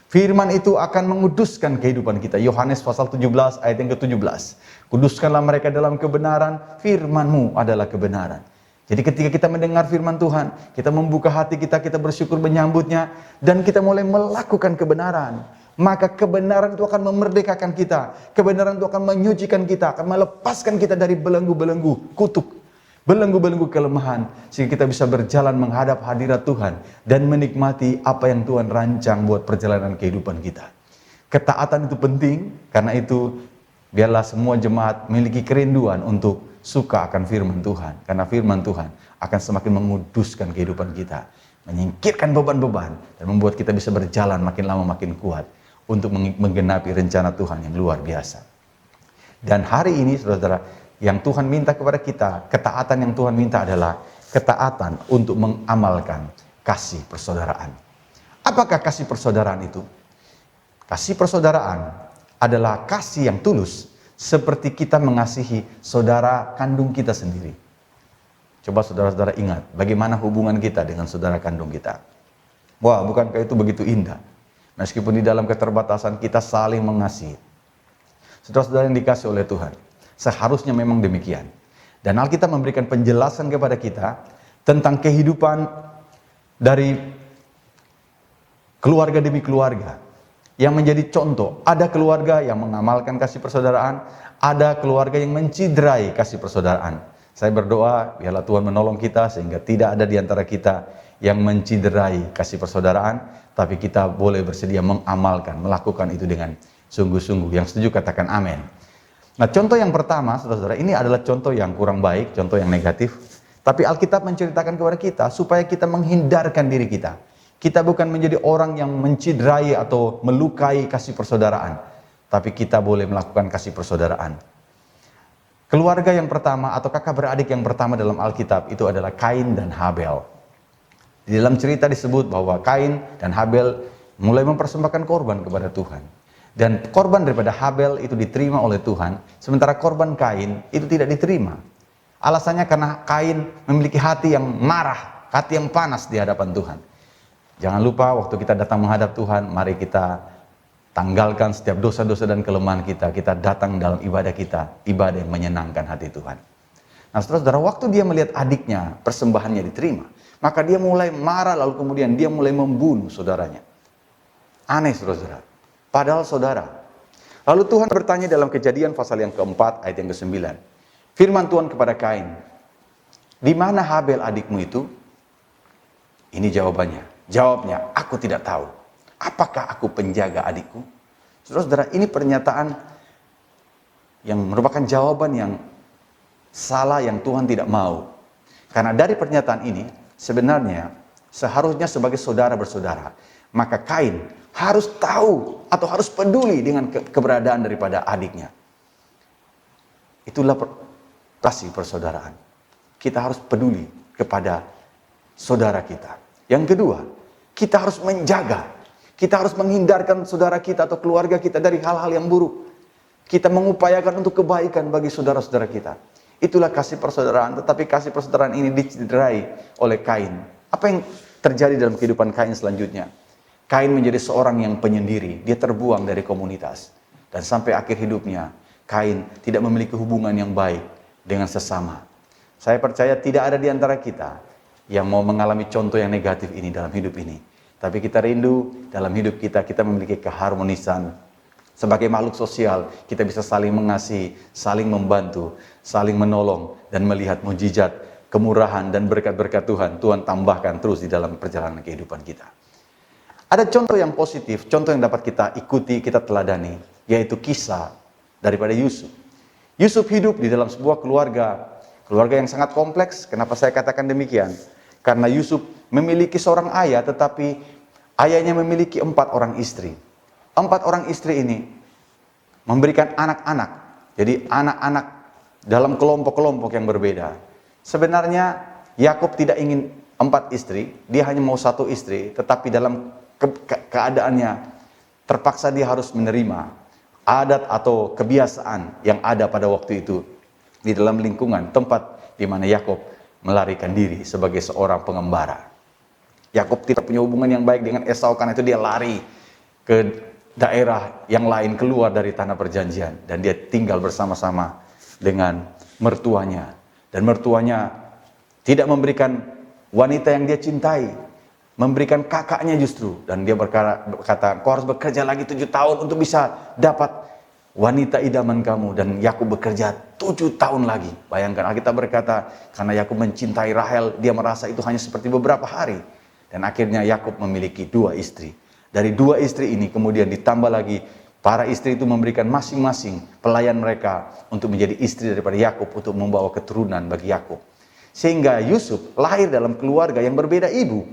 Firman itu akan menguduskan kehidupan kita. Yohanes pasal 17 ayat yang ke-17. Kuduskanlah mereka dalam kebenaran, firman-Mu adalah kebenaran. Jadi ketika kita mendengar firman Tuhan, kita membuka hati kita, kita bersyukur menyambutnya, dan kita mulai melakukan kebenaran. Maka kebenaran itu akan memerdekakan kita. Kebenaran itu akan menyucikan kita, akan melepaskan kita dari belenggu-belenggu kutuk, belenggu-belenggu kelemahan, sehingga kita bisa berjalan menghadap hadirat Tuhan dan menikmati apa yang Tuhan rancang buat perjalanan kehidupan kita. Ketaatan itu penting, karena itu biarlah semua jemaat memiliki kerinduan untuk suka akan firman Tuhan, karena firman Tuhan akan semakin menguduskan kehidupan kita, menyingkirkan beban-beban dan membuat kita bisa berjalan makin lama makin kuat untuk menggenapi rencana Tuhan yang luar biasa. Dan hari ini saudara, yang Tuhan minta kepada kita, ketaatan yang Tuhan minta adalah ketaatan untuk mengamalkan kasih persaudaraan. Apakah kasih persaudaraan itu? Kasih persaudaraan adalah kasih yang tulus, seperti kita mengasihi saudara kandung kita sendiri. Coba saudara-saudara ingat, bagaimana hubungan kita dengan saudara kandung kita. Wah, bukankah itu begitu indah? Meskipun di dalam keterbatasan kita saling mengasihi. Saudara-saudara yang dikasih oleh Tuhan, seharusnya memang demikian. Dan Alkitab memberikan penjelasan kepada kita tentang kehidupan dari keluarga demi keluarga. Yang menjadi contoh, ada keluarga yang mengamalkan kasih persaudaraan, ada keluarga yang menciderai kasih persaudaraan. Saya berdoa, biarlah Tuhan menolong kita sehingga tidak ada di antara kita yang menciderai kasih persaudaraan, tapi kita boleh bersedia mengamalkan, melakukan itu dengan sungguh-sungguh. Yang setuju katakan amin. Nah, contoh yang pertama, saudara-saudara, ini adalah contoh yang kurang baik, contoh yang negatif. Tapi Alkitab menceritakan kepada kita supaya kita menghindarkan diri kita. Kita bukan menjadi orang yang menciderai atau melukai kasih persaudaraan, tapi kita boleh melakukan kasih persaudaraan. Keluarga yang pertama atau kakak beradik yang pertama dalam Alkitab itu adalah Kain dan Habel. Di dalam cerita disebut bahwa Kain dan Habel mulai mempersembahkan korban kepada Tuhan. Dan korban daripada Habel itu diterima oleh Tuhan, sementara korban Kain itu tidak diterima. Alasannya karena Kain memiliki hati yang marah, hati yang panas di hadapan Tuhan. Jangan lupa waktu kita datang menghadap Tuhan, mari kita tanggalkan setiap dosa-dosa dan kelemahan kita. Kita datang dalam ibadah kita, ibadah yang menyenangkan hati Tuhan. Nah saudara-saudara, waktu dia melihat adiknya, persembahannya diterima, maka dia mulai marah, lalu kemudian dia mulai membunuh saudaranya. Aneh saudara-saudara. padahal saudara. Lalu Tuhan bertanya dalam Kejadian pasal yang keempat ayat yang ke-9. Firman Tuhan kepada Kain, di mana Habel adikmu itu? Ini jawabannya. Jawabnya, aku tidak tahu. Apakah aku penjaga adikku? Saudara-saudara, ini pernyataan yang merupakan jawaban yang salah, yang Tuhan tidak mau. Karena dari pernyataan ini, sebenarnya seharusnya sebagai saudara bersaudara, maka Kain harus tahu atau harus peduli dengan keberadaan daripada adiknya. Itulah kasih persaudaraan. Kita harus peduli kepada saudara kita. Yang kedua, kita harus menjaga. Kita harus menghindarkan saudara kita atau keluarga kita dari hal-hal yang buruk. Kita mengupayakan untuk kebaikan bagi saudara-saudara kita. Itulah kasih persaudaraan, tetapi kasih persaudaraan ini dicederai oleh Kain. Apa yang terjadi dalam kehidupan Kain selanjutnya? Kain menjadi seorang yang penyendiri, dia terbuang dari komunitas. Dan sampai akhir hidupnya, Kain tidak memiliki hubungan yang baik dengan sesama. Saya percaya tidak ada di antara kita yang mau mengalami contoh yang negatif ini dalam hidup ini. Tapi kita rindu dalam hidup kita memiliki keharmonisan. Sebagai makhluk sosial, kita bisa saling mengasihi, saling membantu, saling menolong, dan melihat mujizat, kemurahan, dan berkat-berkat Tuhan. Tuhan tambahkan terus di dalam perjalanan kehidupan kita. Ada contoh yang positif, contoh yang dapat kita ikuti, kita teladani, yaitu kisah daripada Yusuf. Yusuf hidup di dalam sebuah keluarga yang sangat kompleks. Kenapa saya katakan demikian? Karena Yusuf memiliki seorang ayah, tetapi ayahnya memiliki 4 orang istri. 4 orang istri ini memberikan anak-anak. Jadi anak-anak dalam kelompok-kelompok yang berbeda. Sebenarnya Yakub tidak ingin 4 istri, dia hanya mau 1 istri, tetapi dalam keadaannya terpaksa dia harus menerima adat atau kebiasaan yang ada pada waktu itu di dalam lingkungan tempat di mana Yakub melarikan diri sebagai seorang pengembara. Yakub tidak punya hubungan yang baik dengan Esau, karena itu dia lari ke daerah yang lain, keluar dari tanah perjanjian, dan dia tinggal bersama-sama dengan mertuanya. Dan mertuanya tidak memberikan wanita yang dia cintai, memberikan kakaknya justru. Dan dia berkata, kau harus bekerja lagi 7 tahun untuk bisa dapat wanita idaman kamu. Dan Yakub bekerja 7 tahun lagi. Bayangkan, Alkitab berkata, karena Yakub mencintai Rahel, dia merasa itu hanya seperti beberapa hari. Dan akhirnya Yakub memiliki 2 istri. Dari 2 istri ini kemudian ditambah lagi, para istri itu memberikan masing-masing pelayan mereka untuk menjadi istri daripada Yakub, untuk membawa keturunan bagi Yakub. Sehingga Yusuf lahir dalam keluarga yang berbeda ibu.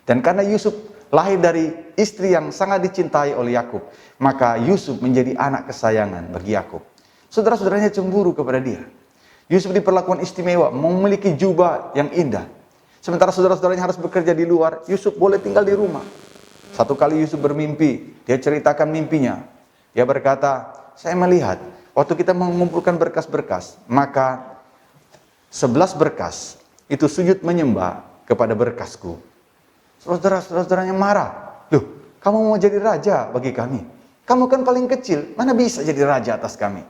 Dan karena Yusuf lahir dari istri yang sangat dicintai oleh Yakub, maka Yusuf menjadi anak kesayangan bagi Yakub. Saudara-saudaranya cemburu kepada dia. Yusuf diperlakukan istimewa, memiliki jubah yang indah. Sementara saudara-saudaranya harus bekerja di luar, Yusuf boleh tinggal di rumah. Satu kali Yusuf bermimpi, dia ceritakan mimpinya. Dia berkata, saya melihat waktu kita mengumpulkan berkas-berkas, maka 11 berkas itu sujud menyembah kepada berkasku. Saudara-saudaranya marah. Loh, kamu mau jadi raja bagi kami? Kamu kan paling kecil, mana bisa jadi raja atas kami?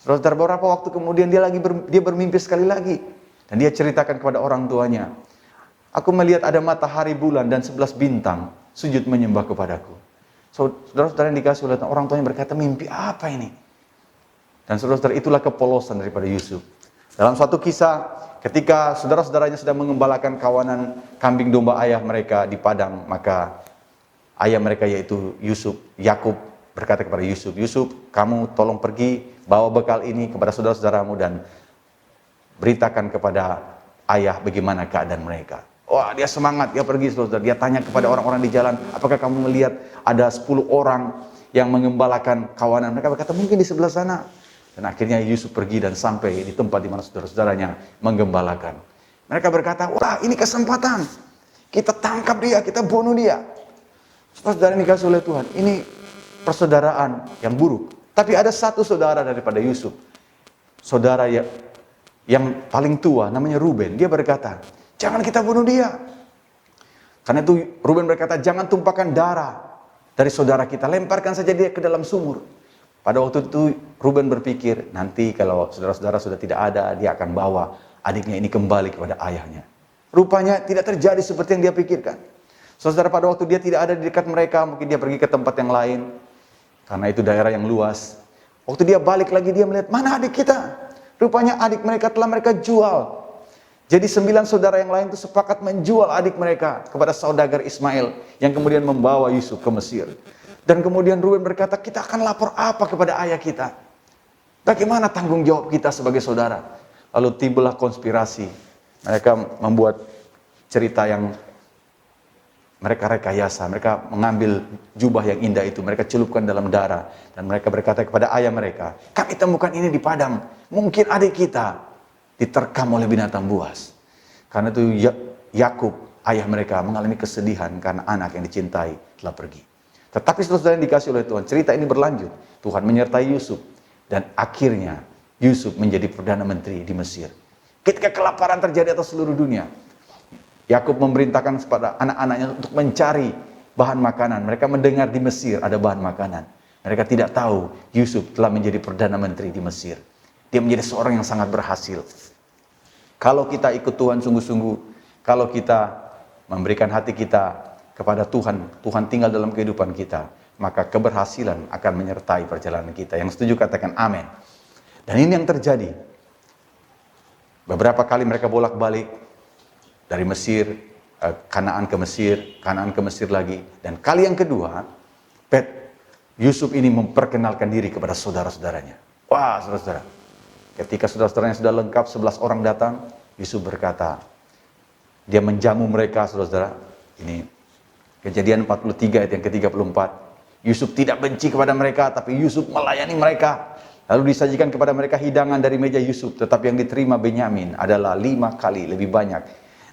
Saudara, beberapa waktu kemudian dia bermimpi sekali lagi. Dan dia ceritakan kepada orang tuanya, aku melihat ada matahari, bulan, dan 11 bintang sujud menyembah kepadaku. Saudara-saudara yang dikasih oleh orang tuanya berkata, mimpi apa ini? Dan saudara-saudara, itulah kepolosan daripada Yusuf. Dalam suatu kisah, ketika saudara-saudaranya sedang mengembalakan kawanan kambing domba ayah mereka di padang, maka ayah mereka yaitu Yakub berkata kepada Yusuf, Yusuf, kamu tolong pergi, bawa bekal ini kepada saudara-saudaramu dan beritakan kepada ayah bagaimana keadaan mereka. Wah, dia semangat, dia pergi, saudara. Dia tanya kepada orang-orang di jalan, apakah kamu melihat ada 10 orang yang mengembalakan kawanan? Mereka berkata, mungkin di sebelah sana. Dan akhirnya Yusuf pergi dan sampai di tempat di mana saudara-saudaranya menggembalakan. Mereka berkata, wah, ini kesempatan. Kita tangkap dia, kita bunuh dia. Saudara ini dikasih oleh Tuhan. Ini persaudaraan yang buruk. Tapi ada satu saudara daripada Yusuf. Saudara yang paling tua, namanya Ruben. Dia berkata, jangan kita bunuh dia. Karena itu Ruben berkata, jangan tumpahkan darah dari saudara kita. Lemparkan saja dia ke dalam sumur. Pada waktu itu Ruben berpikir, nanti kalau saudara-saudara sudah tidak ada, dia akan bawa adiknya ini kembali kepada ayahnya. Rupanya tidak terjadi seperti yang dia pikirkan. Saudara, pada waktu dia tidak ada di dekat mereka, mungkin dia pergi ke tempat yang lain, karena itu daerah yang luas. Waktu dia balik lagi, dia melihat, mana adik kita? Rupanya adik mereka telah mereka jual. Jadi 9 saudara yang lain itu sepakat menjual adik mereka kepada saudagar Ismail, yang kemudian membawa Yusuf ke Mesir. Dan kemudian Ruben berkata, kita akan lapor apa kepada ayah kita? Bagaimana tanggung jawab kita sebagai saudara? Lalu timbullah konspirasi. Mereka membuat cerita yang mereka rekayasa. Mereka mengambil jubah yang indah itu, mereka celupkan dalam darah. Dan mereka berkata kepada ayah mereka, kami temukan ini di padang. Mungkin adik kita diterkam oleh binatang buas. Karena itu Yakub, ayah mereka, mengalami kesedihan karena anak yang dicintai telah pergi. Tetapi saudara yang dikasih oleh Tuhan, cerita ini berlanjut. Tuhan menyertai Yusuf. Dan akhirnya Yusuf menjadi Perdana Menteri di Mesir. Ketika kelaparan terjadi atas seluruh dunia, Yakub memerintahkan kepada anak-anaknya untuk mencari bahan makanan. Mereka mendengar di Mesir ada bahan makanan. Mereka tidak tahu Yusuf telah menjadi Perdana Menteri di Mesir. Dia menjadi seorang yang sangat berhasil. Kalau kita ikut Tuhan sungguh-sungguh, kalau kita memberikan hati kita kepada Tuhan, Tuhan tinggal dalam kehidupan kita, maka keberhasilan akan menyertai perjalanan kita. Yang setuju katakan amin. Dan ini yang terjadi. Beberapa kali mereka bolak-balik dari Mesir, Kanaan ke Mesir lagi. Dan kali yang kedua, Yusuf ini memperkenalkan diri kepada saudara-saudaranya. Wah, saudara-saudara. Ketika saudara-saudaranya sudah lengkap, 11 orang datang, Yusuf berkata, dia menjamu mereka, saudara-saudara. Ini Kejadian 43 ayat yang ke-34. Yusuf tidak benci kepada mereka, tapi Yusuf melayani mereka. Lalu disajikan kepada mereka hidangan dari meja Yusuf. Tetapi yang diterima Benyamin adalah 5 kali lebih banyak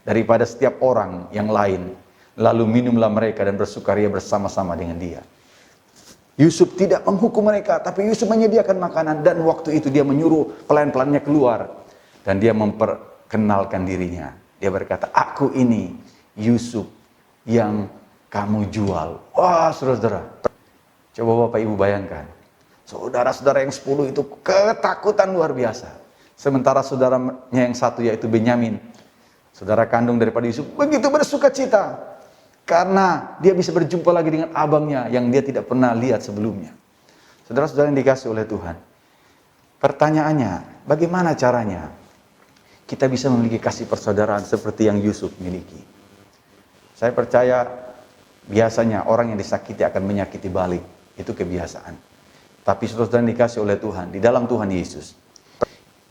daripada setiap orang yang lain. Lalu minumlah mereka dan bersukaria bersama-sama dengan dia. Yusuf tidak menghukum mereka, tapi Yusuf menyediakan makanan. Dan waktu itu dia menyuruh pelayan-pelayannya keluar. Dan dia memperkenalkan dirinya. Dia berkata, aku ini Yusuf yang kamu jual. Wah, saudara-saudara. Coba Bapak Ibu bayangkan. Saudara-saudara yang 10 itu ketakutan luar biasa. Sementara saudaranya yang satu yaitu Benyamin, saudara kandung daripada Yusuf, begitu bersuka cita. Karena dia bisa berjumpa lagi dengan abangnya yang dia tidak pernah lihat sebelumnya. Saudara-saudara yang dikasih oleh Tuhan. Pertanyaannya, bagaimana caranya kita bisa memiliki kasih persaudaraan seperti yang Yusuf miliki? Saya percaya biasanya orang yang disakiti akan menyakiti balik. Itu kebiasaan. Tapi saudara yang dikasih oleh Tuhan, di dalam Tuhan Yesus.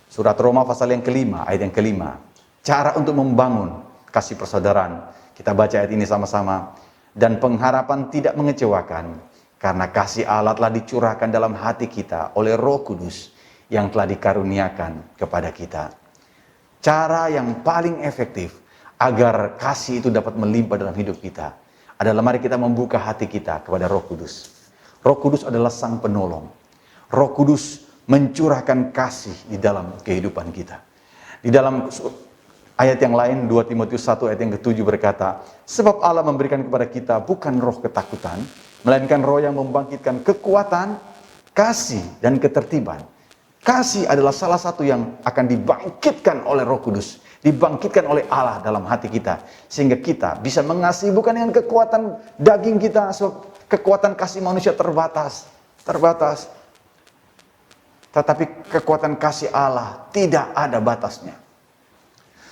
Surat Roma pasal yang kelima, ayat yang kelima. Cara untuk membangun kasih persaudaraan. Kita baca ayat ini sama-sama. Dan pengharapan tidak mengecewakan. Karena kasih Allah telah dicurahkan dalam hati kita oleh Roh Kudus yang telah dikaruniakan kepada kita. Cara yang paling efektif agar kasih itu dapat melimpah dalam hidup kita adalah mari kita membuka hati kita kepada Roh Kudus. Roh Kudus adalah sang penolong. Roh Kudus mencurahkan kasih di dalam kehidupan kita. Di dalam ayat yang lain, 2 Timotius 1 ayat yang ke-7 berkata, sebab Allah memberikan kepada kita bukan roh ketakutan, melainkan roh yang membangkitkan kekuatan, kasih, dan ketertiban. Kasih adalah salah satu yang akan dibangkitkan oleh Roh Kudus. Dibangkitkan oleh Allah dalam hati kita. Sehingga kita bisa mengasihi bukan dengan kekuatan daging kita. Sebab kekuatan kasih manusia terbatas. Tetapi kekuatan kasih Allah tidak ada batasnya.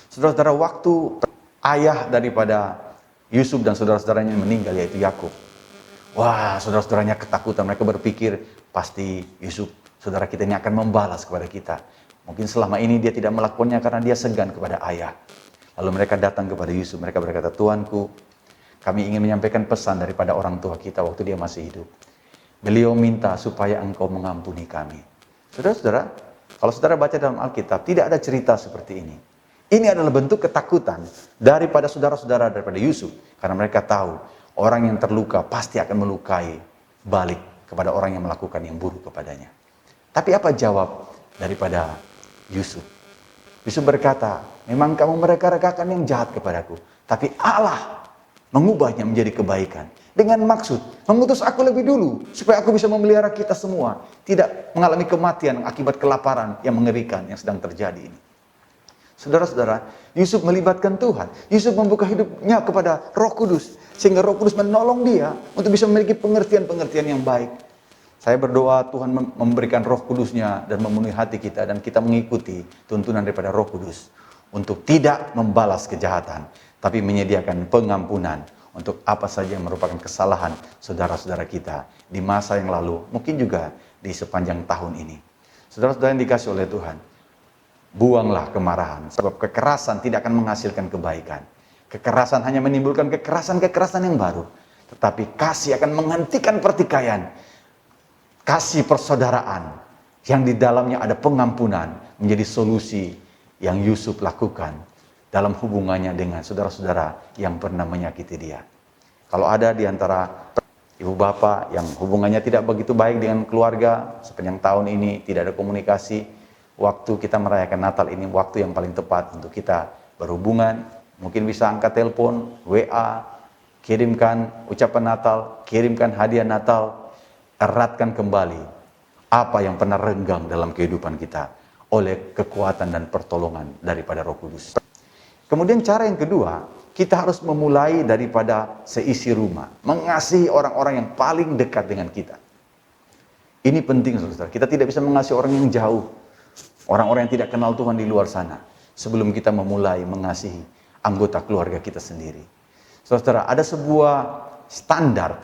Saudara-saudara, waktu ayah daripada Yusuf dan saudara-saudaranya meninggal, yaitu Yakub. Wah, saudara-saudaranya ketakutan. Mereka berpikir, pasti Yusuf, saudara kita ini akan membalas kepada kita. Mungkin selama ini dia tidak melakukannya karena dia segan kepada ayah. Lalu mereka datang kepada Yusuf. Mereka berkata, Tuanku, kami ingin menyampaikan pesan daripada orang tua kita waktu dia masih hidup. Beliau minta supaya engkau mengampuni kami. Saudara-saudara, kalau saudara baca dalam Alkitab, tidak ada cerita seperti ini. Ini adalah bentuk ketakutan daripada saudara-saudara daripada Yusuf. Karena mereka tahu, orang yang terluka pasti akan melukai balik kepada orang yang melakukan yang buruk kepadanya. Tapi apa jawab daripada Yusuf? Yusuf berkata, memang kamu mereka-rekakan yang jahat kepadaku, tapi Allah mengubahnya menjadi kebaikan. Dengan maksud mengutus aku lebih dulu, supaya aku bisa memelihara kita semua tidak mengalami kematian akibat kelaparan yang mengerikan yang sedang terjadi ini. Saudara-saudara, Yusuf melibatkan Tuhan. Yusuf membuka hidupnya kepada Roh Kudus, sehingga Roh Kudus menolong dia untuk bisa memiliki pengertian-pengertian yang baik. Saya berdoa Tuhan memberikan Roh Kudus-Nya dan memenuhi hati kita, dan kita mengikuti tuntunan daripada Roh Kudus untuk tidak membalas kejahatan, tapi menyediakan pengampunan untuk apa saja yang merupakan kesalahan saudara-saudara kita di masa yang lalu, mungkin juga di sepanjang tahun ini. Saudara-saudara yang dikasih oleh Tuhan, buanglah kemarahan, sebab kekerasan tidak akan menghasilkan kebaikan. Kekerasan hanya menimbulkan kekerasan-kekerasan yang baru, tetapi kasih akan menghentikan pertikaian. Kasih persaudaraan yang di dalamnya ada pengampunan menjadi solusi yang Yusuf lakukan dalam hubungannya dengan saudara-saudara yang pernah menyakiti dia. Kalau ada di antara ibu bapak yang hubungannya tidak begitu baik dengan keluarga, sepanjang tahun ini tidak ada komunikasi, waktu kita merayakan Natal ini waktu yang paling tepat untuk kita berhubungan. Mungkin bisa angkat telepon, WA, kirimkan ucapan Natal, kirimkan hadiah Natal, eratkan kembali apa yang pernah renggang dalam kehidupan kita oleh kekuatan dan pertolongan daripada Roh Kudus. Kemudian cara yang kedua, kita harus memulai daripada seisi rumah, mengasihi orang-orang yang paling dekat dengan kita. Ini penting, saudara. Kita tidak bisa mengasihi orang yang jauh, orang-orang yang tidak kenal Tuhan di luar sana, sebelum kita memulai mengasihi anggota keluarga kita sendiri. Saudara, ada sebuah standar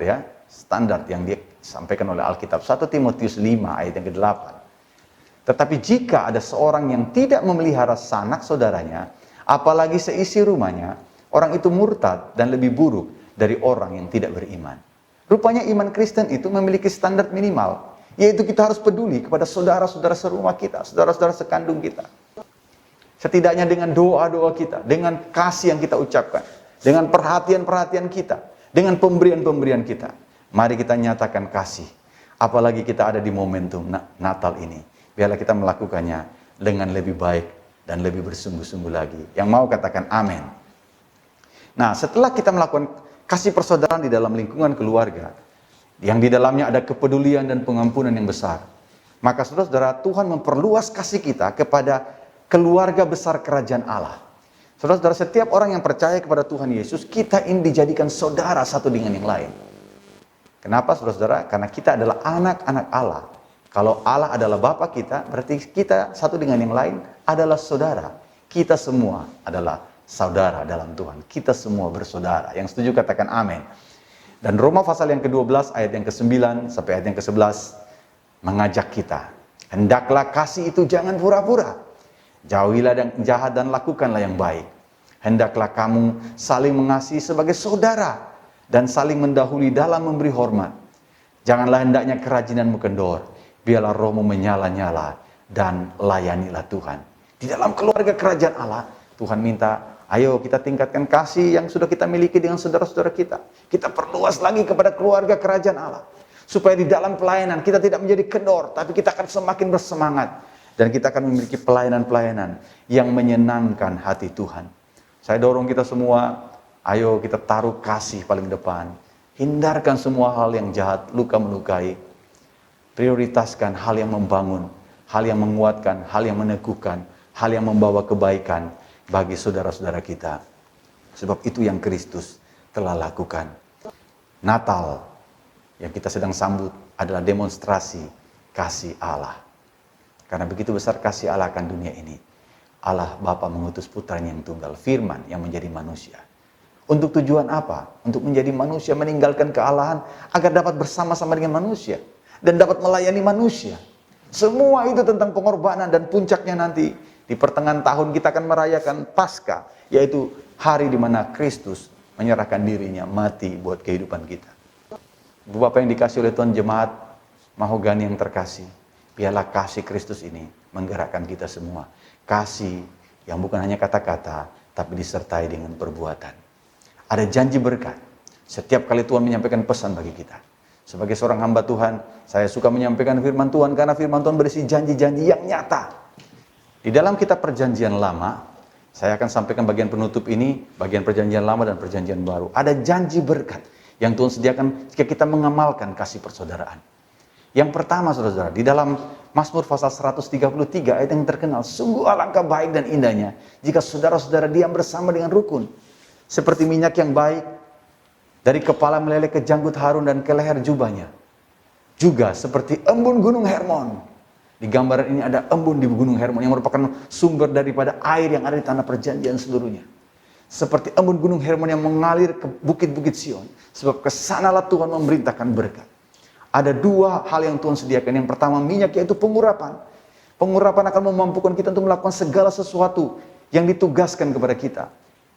yang disampaikan oleh Alkitab, 1 Timotius 5 ayat yang ke-8. Tetapi jika ada seorang yang tidak memelihara sanak saudaranya, apalagi seisi rumahnya, orang itu murtad dan lebih buruk dari orang yang tidak beriman. Rupanya iman Kristen itu memiliki standar minimal, yaitu kita harus peduli kepada saudara-saudara serumah kita, saudara-saudara sekandung kita. Setidaknya dengan doa-doa kita, dengan kasih yang kita ucapkan, dengan perhatian-perhatian kita, dengan pemberian-pemberian kita. Mari kita nyatakan kasih. Apalagi kita ada di momentum Natal ini. Biarlah kita melakukannya dengan lebih baik dan lebih bersungguh-sungguh lagi. Yang mau katakan amin. Nah, setelah kita melakukan kasih persaudaraan di dalam lingkungan keluarga, yang di dalamnya ada kepedulian dan pengampunan yang besar, maka saudara-saudara, Tuhan memperluas kasih kita kepada keluarga besar kerajaan Allah. Saudara-saudara, setiap orang yang percaya kepada Tuhan Yesus, kita ini dijadikan saudara satu dengan yang lain. Kenapa, saudara-saudara? Karena kita adalah anak-anak Allah. Kalau Allah adalah Bapa kita, berarti kita satu dengan yang lain adalah saudara. Kita semua adalah saudara dalam Tuhan. Kita semua bersaudara. Yang setuju katakan amin. Dan Roma pasal yang ke-12 ayat yang ke-9 sampai ayat yang ke-11 mengajak kita, hendaklah kasih itu jangan pura-pura. Jauhilah yang jahat dan lakukanlah yang baik. Hendaklah kamu saling mengasihi sebagai saudara dan saling mendahului dalam memberi hormat. Janganlah hendaknya kerajinanmu kendor. Biarlah rohmu menyala-nyala dan layanilah Tuhan. Di dalam keluarga kerajaan Allah, Tuhan minta, ayo kita tingkatkan kasih yang sudah kita miliki dengan saudara-saudara kita. Kita perluas lagi kepada keluarga kerajaan Allah. Supaya di dalam pelayanan kita tidak menjadi kendor, tapi kita akan semakin bersemangat. Dan kita akan memiliki pelayanan-pelayanan yang menyenangkan hati Tuhan. Saya dorong kita semua, ayo kita taruh kasih paling depan. Hindarkan semua hal yang jahat, luka melukai. Prioritaskan hal yang membangun, hal yang menguatkan, hal yang meneguhkan, hal yang membawa kebaikan bagi saudara-saudara kita. Sebab itu yang Kristus telah lakukan. Natal yang kita sedang sambut adalah demonstrasi kasih Allah. Karena begitu besar kasih Allah akan dunia ini. Allah Bapa mengutus putranya yang tunggal, Firman yang menjadi manusia. Untuk tujuan apa? Untuk menjadi manusia, meninggalkan kealahan agar dapat bersama-sama dengan manusia. Dan dapat melayani manusia. Semua itu tentang pengorbanan, dan puncaknya nanti di pertengahan tahun kita akan merayakan Paskah, yaitu hari di mana Kristus menyerahkan dirinya mati buat kehidupan kita. Ibu Bapak yang dikasih oleh Tuhan, jemaat mahogani yang terkasih, biarlah kasih Kristus ini menggerakkan kita semua. Kasih yang bukan hanya kata-kata, tapi disertai dengan perbuatan. Ada janji berkat setiap kali Tuhan menyampaikan pesan bagi kita. Sebagai seorang hamba Tuhan, saya suka menyampaikan firman Tuhan karena firman Tuhan berisi janji-janji yang nyata. Di dalam kitab Perjanjian Lama, saya akan sampaikan bagian penutup ini, bagian Perjanjian Lama dan Perjanjian Baru. Ada janji berkat yang Tuhan sediakan jika kita mengamalkan kasih persaudaraan. Yang pertama, saudara-saudara, di dalam Mazmur pasal 133 ayat yang terkenal, sungguh alangkah baik dan indahnya jika saudara-saudara diam bersama dengan rukun. Seperti minyak yang baik dari kepala meleleh ke janggut Harun dan ke leher jubahnya. Juga seperti embun gunung Hermon. Di gambaran ini ada embun di gunung Hermon yang merupakan sumber daripada air yang ada di tanah perjanjian seluruhnya. Seperti embun gunung Hermon yang mengalir ke bukit-bukit Sion. Sebab kesanalah Tuhan memerintahkan berkat. Ada dua hal yang Tuhan sediakan. Yang pertama minyak, yaitu pengurapan. Pengurapan akan memampukan kita untuk melakukan segala sesuatu yang ditugaskan kepada kita.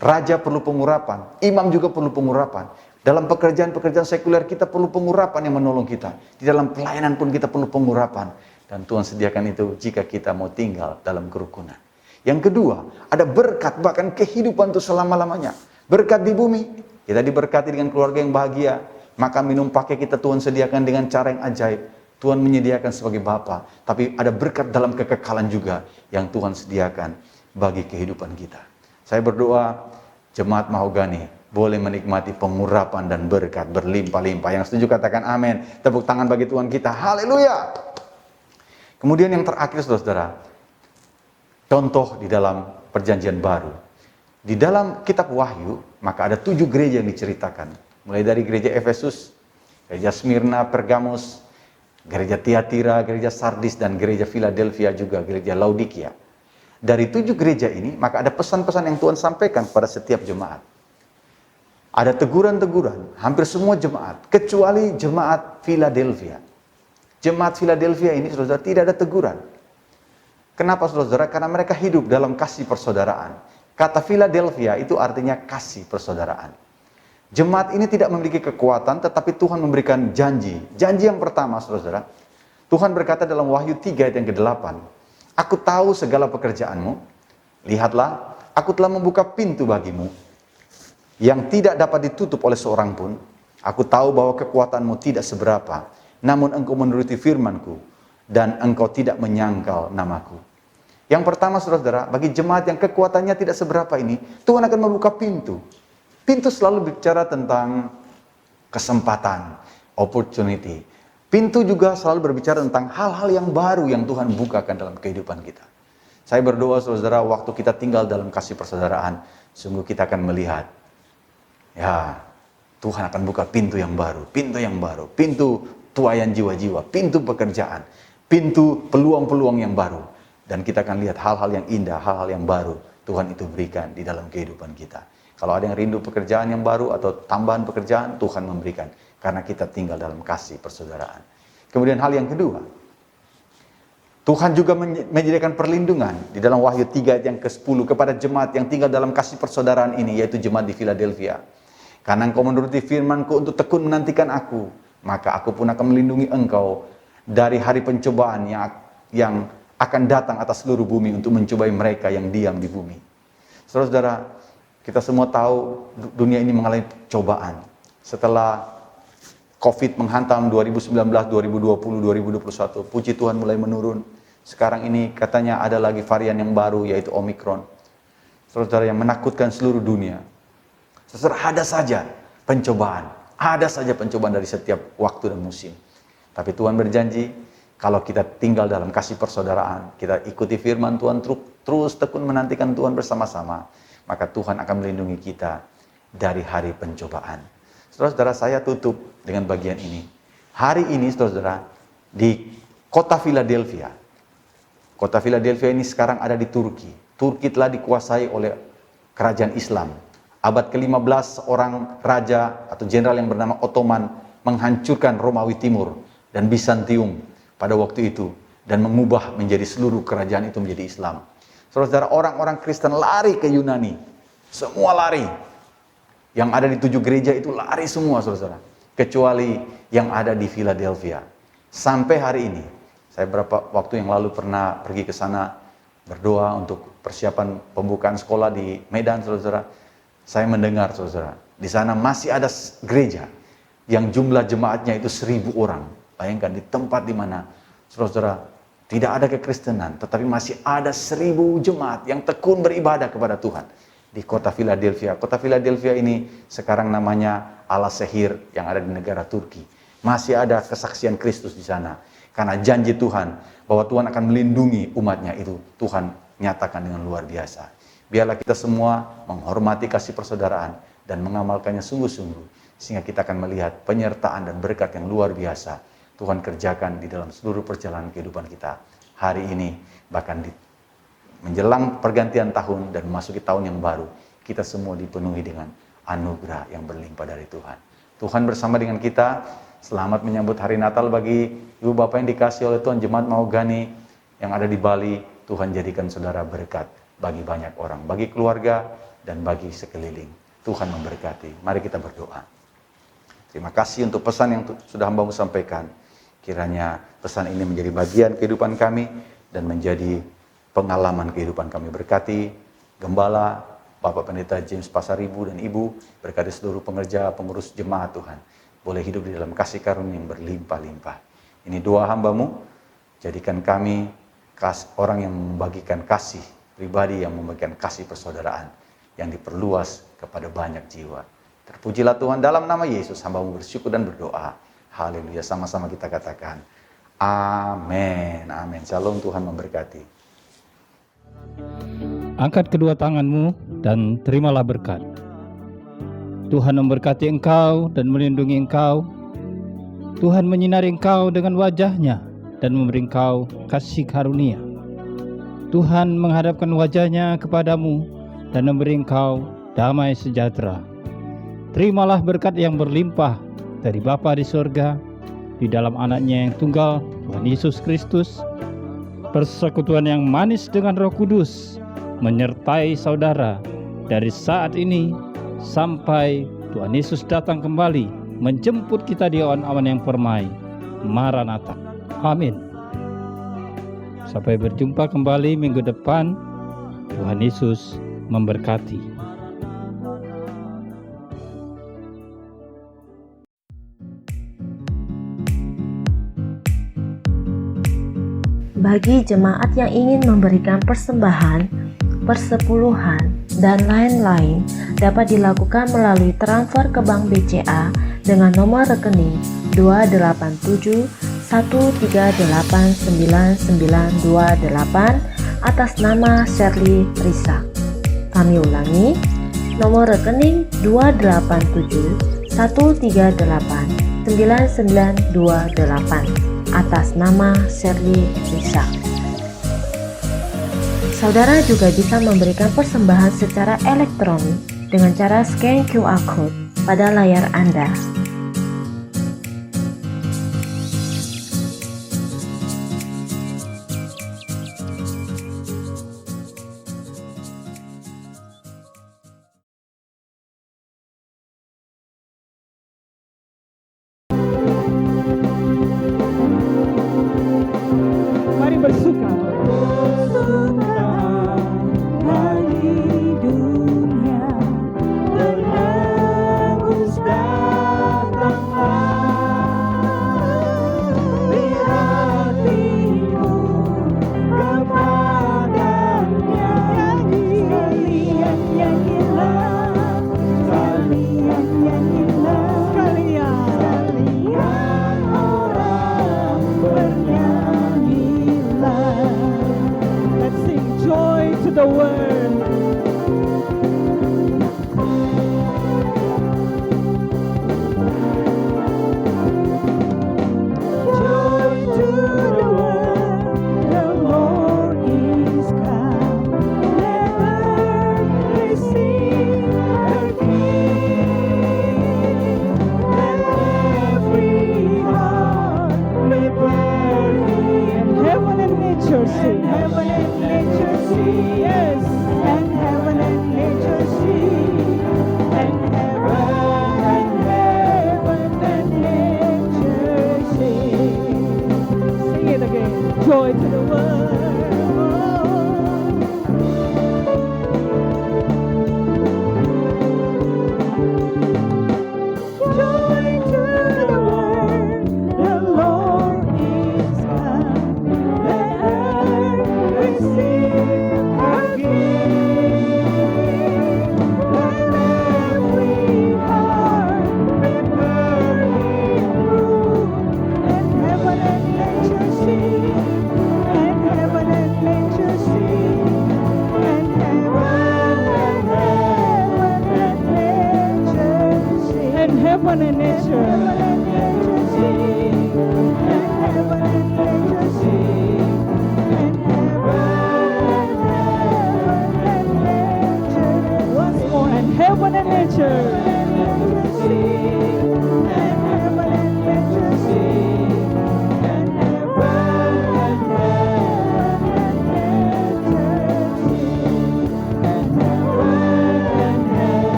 Raja perlu pengurapan, imam juga perlu pengurapan. Dalam pekerjaan-pekerjaan sekuler kita perlu pengurapan yang menolong kita. Di dalam pelayanan pun kita perlu pengurapan. Dan Tuhan sediakan itu jika kita mau tinggal dalam kerukunan. Yang kedua, ada berkat, bahkan kehidupan itu selama-lamanya. Berkat di bumi, kita diberkati dengan keluarga yang bahagia. Makan minum pakai kita Tuhan sediakan dengan cara yang ajaib. Tuhan menyediakan sebagai Bapa, tapi ada berkat dalam kekekalan juga yang Tuhan sediakan bagi kehidupan kita. Saya berdoa jemaat Mahogany boleh menikmati pengurapan dan berkat berlimpah-limpah. Yang setuju katakan amin. Tepuk tangan bagi Tuhan kita. Haleluya. Kemudian yang terakhir saudara-saudara, contoh di dalam perjanjian baru. Di dalam kitab Wahyu, maka ada 7 gereja yang diceritakan. Mulai dari gereja Efesus, gereja Smyrna, Pergamos, gereja Tiatira, gereja Sardis, dan gereja Philadelphia juga, gereja Laodikia. Dari 7 gereja ini, maka ada pesan-pesan yang Tuhan sampaikan kepada setiap jemaat. Ada teguran-teguran, hampir semua jemaat, kecuali jemaat Philadelphia. Jemaat Philadelphia ini, saudara, tidak ada teguran. Kenapa, saudara? Karena mereka hidup dalam kasih persaudaraan. Kata Philadelphia itu artinya kasih persaudaraan. Jemaat ini tidak memiliki kekuatan, tetapi Tuhan memberikan janji. Janji yang pertama, saudara, Tuhan berkata dalam Wahyu 3 ayat yang ke-8, aku tahu segala pekerjaanmu, lihatlah, aku telah membuka pintu bagimu, yang tidak dapat ditutup oleh seorang pun. Aku tahu bahwa kekuatanmu tidak seberapa, namun engkau menuruti firmanku, dan engkau tidak menyangkal namaku. Yang pertama, saudara, bagi jemaat yang kekuatannya tidak seberapa ini, Tuhan akan membuka pintu. Pintu selalu bicara tentang kesempatan, opportunity. Pintu juga selalu berbicara tentang hal-hal yang baru yang Tuhan bukakan dalam kehidupan kita. Saya berdoa, saudara, waktu kita tinggal dalam kasih persaudaraan, sungguh kita akan melihat, ya, Tuhan akan buka pintu yang baru, pintu tuaian jiwa-jiwa, pintu pekerjaan, pintu peluang-peluang yang baru. Dan kita akan lihat hal-hal yang indah, hal-hal yang baru Tuhan itu berikan di dalam kehidupan kita. Kalau ada yang rindu pekerjaan yang baru atau tambahan pekerjaan, Tuhan memberikan. Karena kita tinggal dalam kasih persaudaraan. Kemudian hal yang kedua, Tuhan juga menyediakan perlindungan di dalam Wahyu 3 ayat yang ke-10 kepada jemaat yang tinggal dalam kasih persaudaraan ini, yaitu jemaat di Philadelphia. Karena engkau menuruti firman-Ku untuk tekun menantikan aku, maka aku pun akan melindungi engkau dari hari pencobaan yang akan datang atas seluruh bumi untuk mencobai mereka yang diam di bumi. Saudara-saudara, kita semua tahu dunia ini mengalami cobaan. Setelah COVID menghantam 2019, 2020, 2021, puji Tuhan mulai menurun. Sekarang ini katanya ada lagi varian yang baru, yaitu Omicron. Saudara, yang menakutkan seluruh dunia. Saudara, ada saja pencobaan dari setiap waktu dan musim. Tapi Tuhan berjanji, kalau kita tinggal dalam kasih persaudaraan, kita ikuti firman Tuhan, terus tekun menantikan Tuhan bersama-sama, maka Tuhan akan melindungi kita dari hari pencobaan. Saudara-saudara, saya tutup dengan bagian ini. Hari ini, saudara-saudara, di kota Philadelphia. Kota Philadelphia ini sekarang ada di Turki. Turki telah dikuasai oleh kerajaan Islam. Abad ke-15, seorang raja atau jenderal yang bernama Ottoman menghancurkan Romawi Timur dan Bizantium pada waktu itu, dan mengubah menjadi seluruh kerajaan itu menjadi Islam. Saudara-saudara, orang-orang Kristen lari ke Yunani. Semua lari. Yang ada di 7 gereja itu lari semua, saudara-saudara. Kecuali yang ada di Philadelphia. Sampai hari ini, saya beberapa waktu yang lalu pernah pergi ke sana berdoa untuk persiapan pembukaan sekolah di Medan, saudara-saudara. Saya mendengar, saudara, di sana masih ada gereja yang jumlah jemaatnya itu 1000 orang. Bayangkan di tempat di mana, saudara-saudara, tidak ada kekristenan, tetapi masih ada 1000 jemaat yang tekun beribadah kepada Tuhan di kota Philadelphia. Kota Philadelphia ini sekarang namanya Alaşehir yang ada di negara Turki. Masih ada kesaksian Kristus di sana. Karena janji Tuhan bahwa Tuhan akan melindungi umatnya itu Tuhan nyatakan dengan luar biasa. Biarlah kita semua menghormati kasih persaudaraan dan mengamalkannya sungguh-sungguh, sehingga kita akan melihat penyertaan dan berkat yang luar biasa Tuhan kerjakan di dalam seluruh perjalanan kehidupan kita hari ini, bahkan menjelang pergantian tahun dan memasuki tahun yang baru, kita semua dipenuhi dengan anugerah yang berlimpah dari Tuhan. Tuhan bersama dengan kita. Selamat menyambut hari Natal bagi ibu bapak yang dikasih oleh Tuhan, jemaat Mahogany yang ada di Bali. Tuhan jadikan saudara berkat bagi banyak orang, bagi keluarga dan bagi sekeliling. Tuhan memberkati. Mari kita berdoa. Terima kasih untuk pesan yang sudah hamba-Mu sampaikan. Kiranya pesan ini menjadi bagian kehidupan kami dan menjadi pengalaman kehidupan kami. Berkati Gembala, Bapak Pendeta James Pasaribu dan Ibu, berkati seluruh pengerja, pengurus jemaat Tuhan. Boleh hidup di dalam kasih karunia yang berlimpah-limpah. Ini doa hamba-Mu, jadikan kami orang yang membagikan kasih pribadi, yang membagikan kasih persaudaraan, yang diperluas kepada banyak jiwa. Terpujilah Tuhan, dalam nama Yesus hamba-Mu bersyukur dan berdoa. Haleluya, sama-sama kita katakan amin, amin. Shalom, Tuhan memberkati. Angkat kedua tanganmu dan terimalah berkat. Tuhan memberkati engkau dan melindungi engkau. Tuhan menyinari engkau dengan wajah-Nya dan memberi engkau kasih karunia. Tuhan menghadapkan wajah-Nya kepadamu dan memberi engkau damai sejahtera. Terimalah berkat yang berlimpah dari Bapa di surga, di dalam Anak-Nya yang tunggal, Tuhan Yesus Kristus. Persekutuan yang manis dengan Roh Kudus menyertai saudara dari saat ini sampai Tuhan Yesus datang kembali menjemput kita di awan-awan yang permai. Maranatha. Amin. Sampai berjumpa kembali minggu depan. Tuhan Yesus memberkati. Bagi jemaat yang ingin memberikan persembahan, persepuluhan, dan lain-lain dapat dilakukan melalui transfer ke Bank BCA dengan nomor rekening 28713899928 atas nama Shirley Risa. Kami ulangi, nomor rekening 28713899928 atas nama Shirley Risa. Saudara juga bisa memberikan persembahan secara elektronik dengan cara scan QR Code pada layar Anda. Mari bersuka. The word. Joy to the world, the Lord is come. Let earth receive her King. Let every heart prepare Him. Heaven and nature sing. Heaven and nature sing. Yes, and heaven and nature sing, and heaven and nature sing. Sing it again. Joy to the world.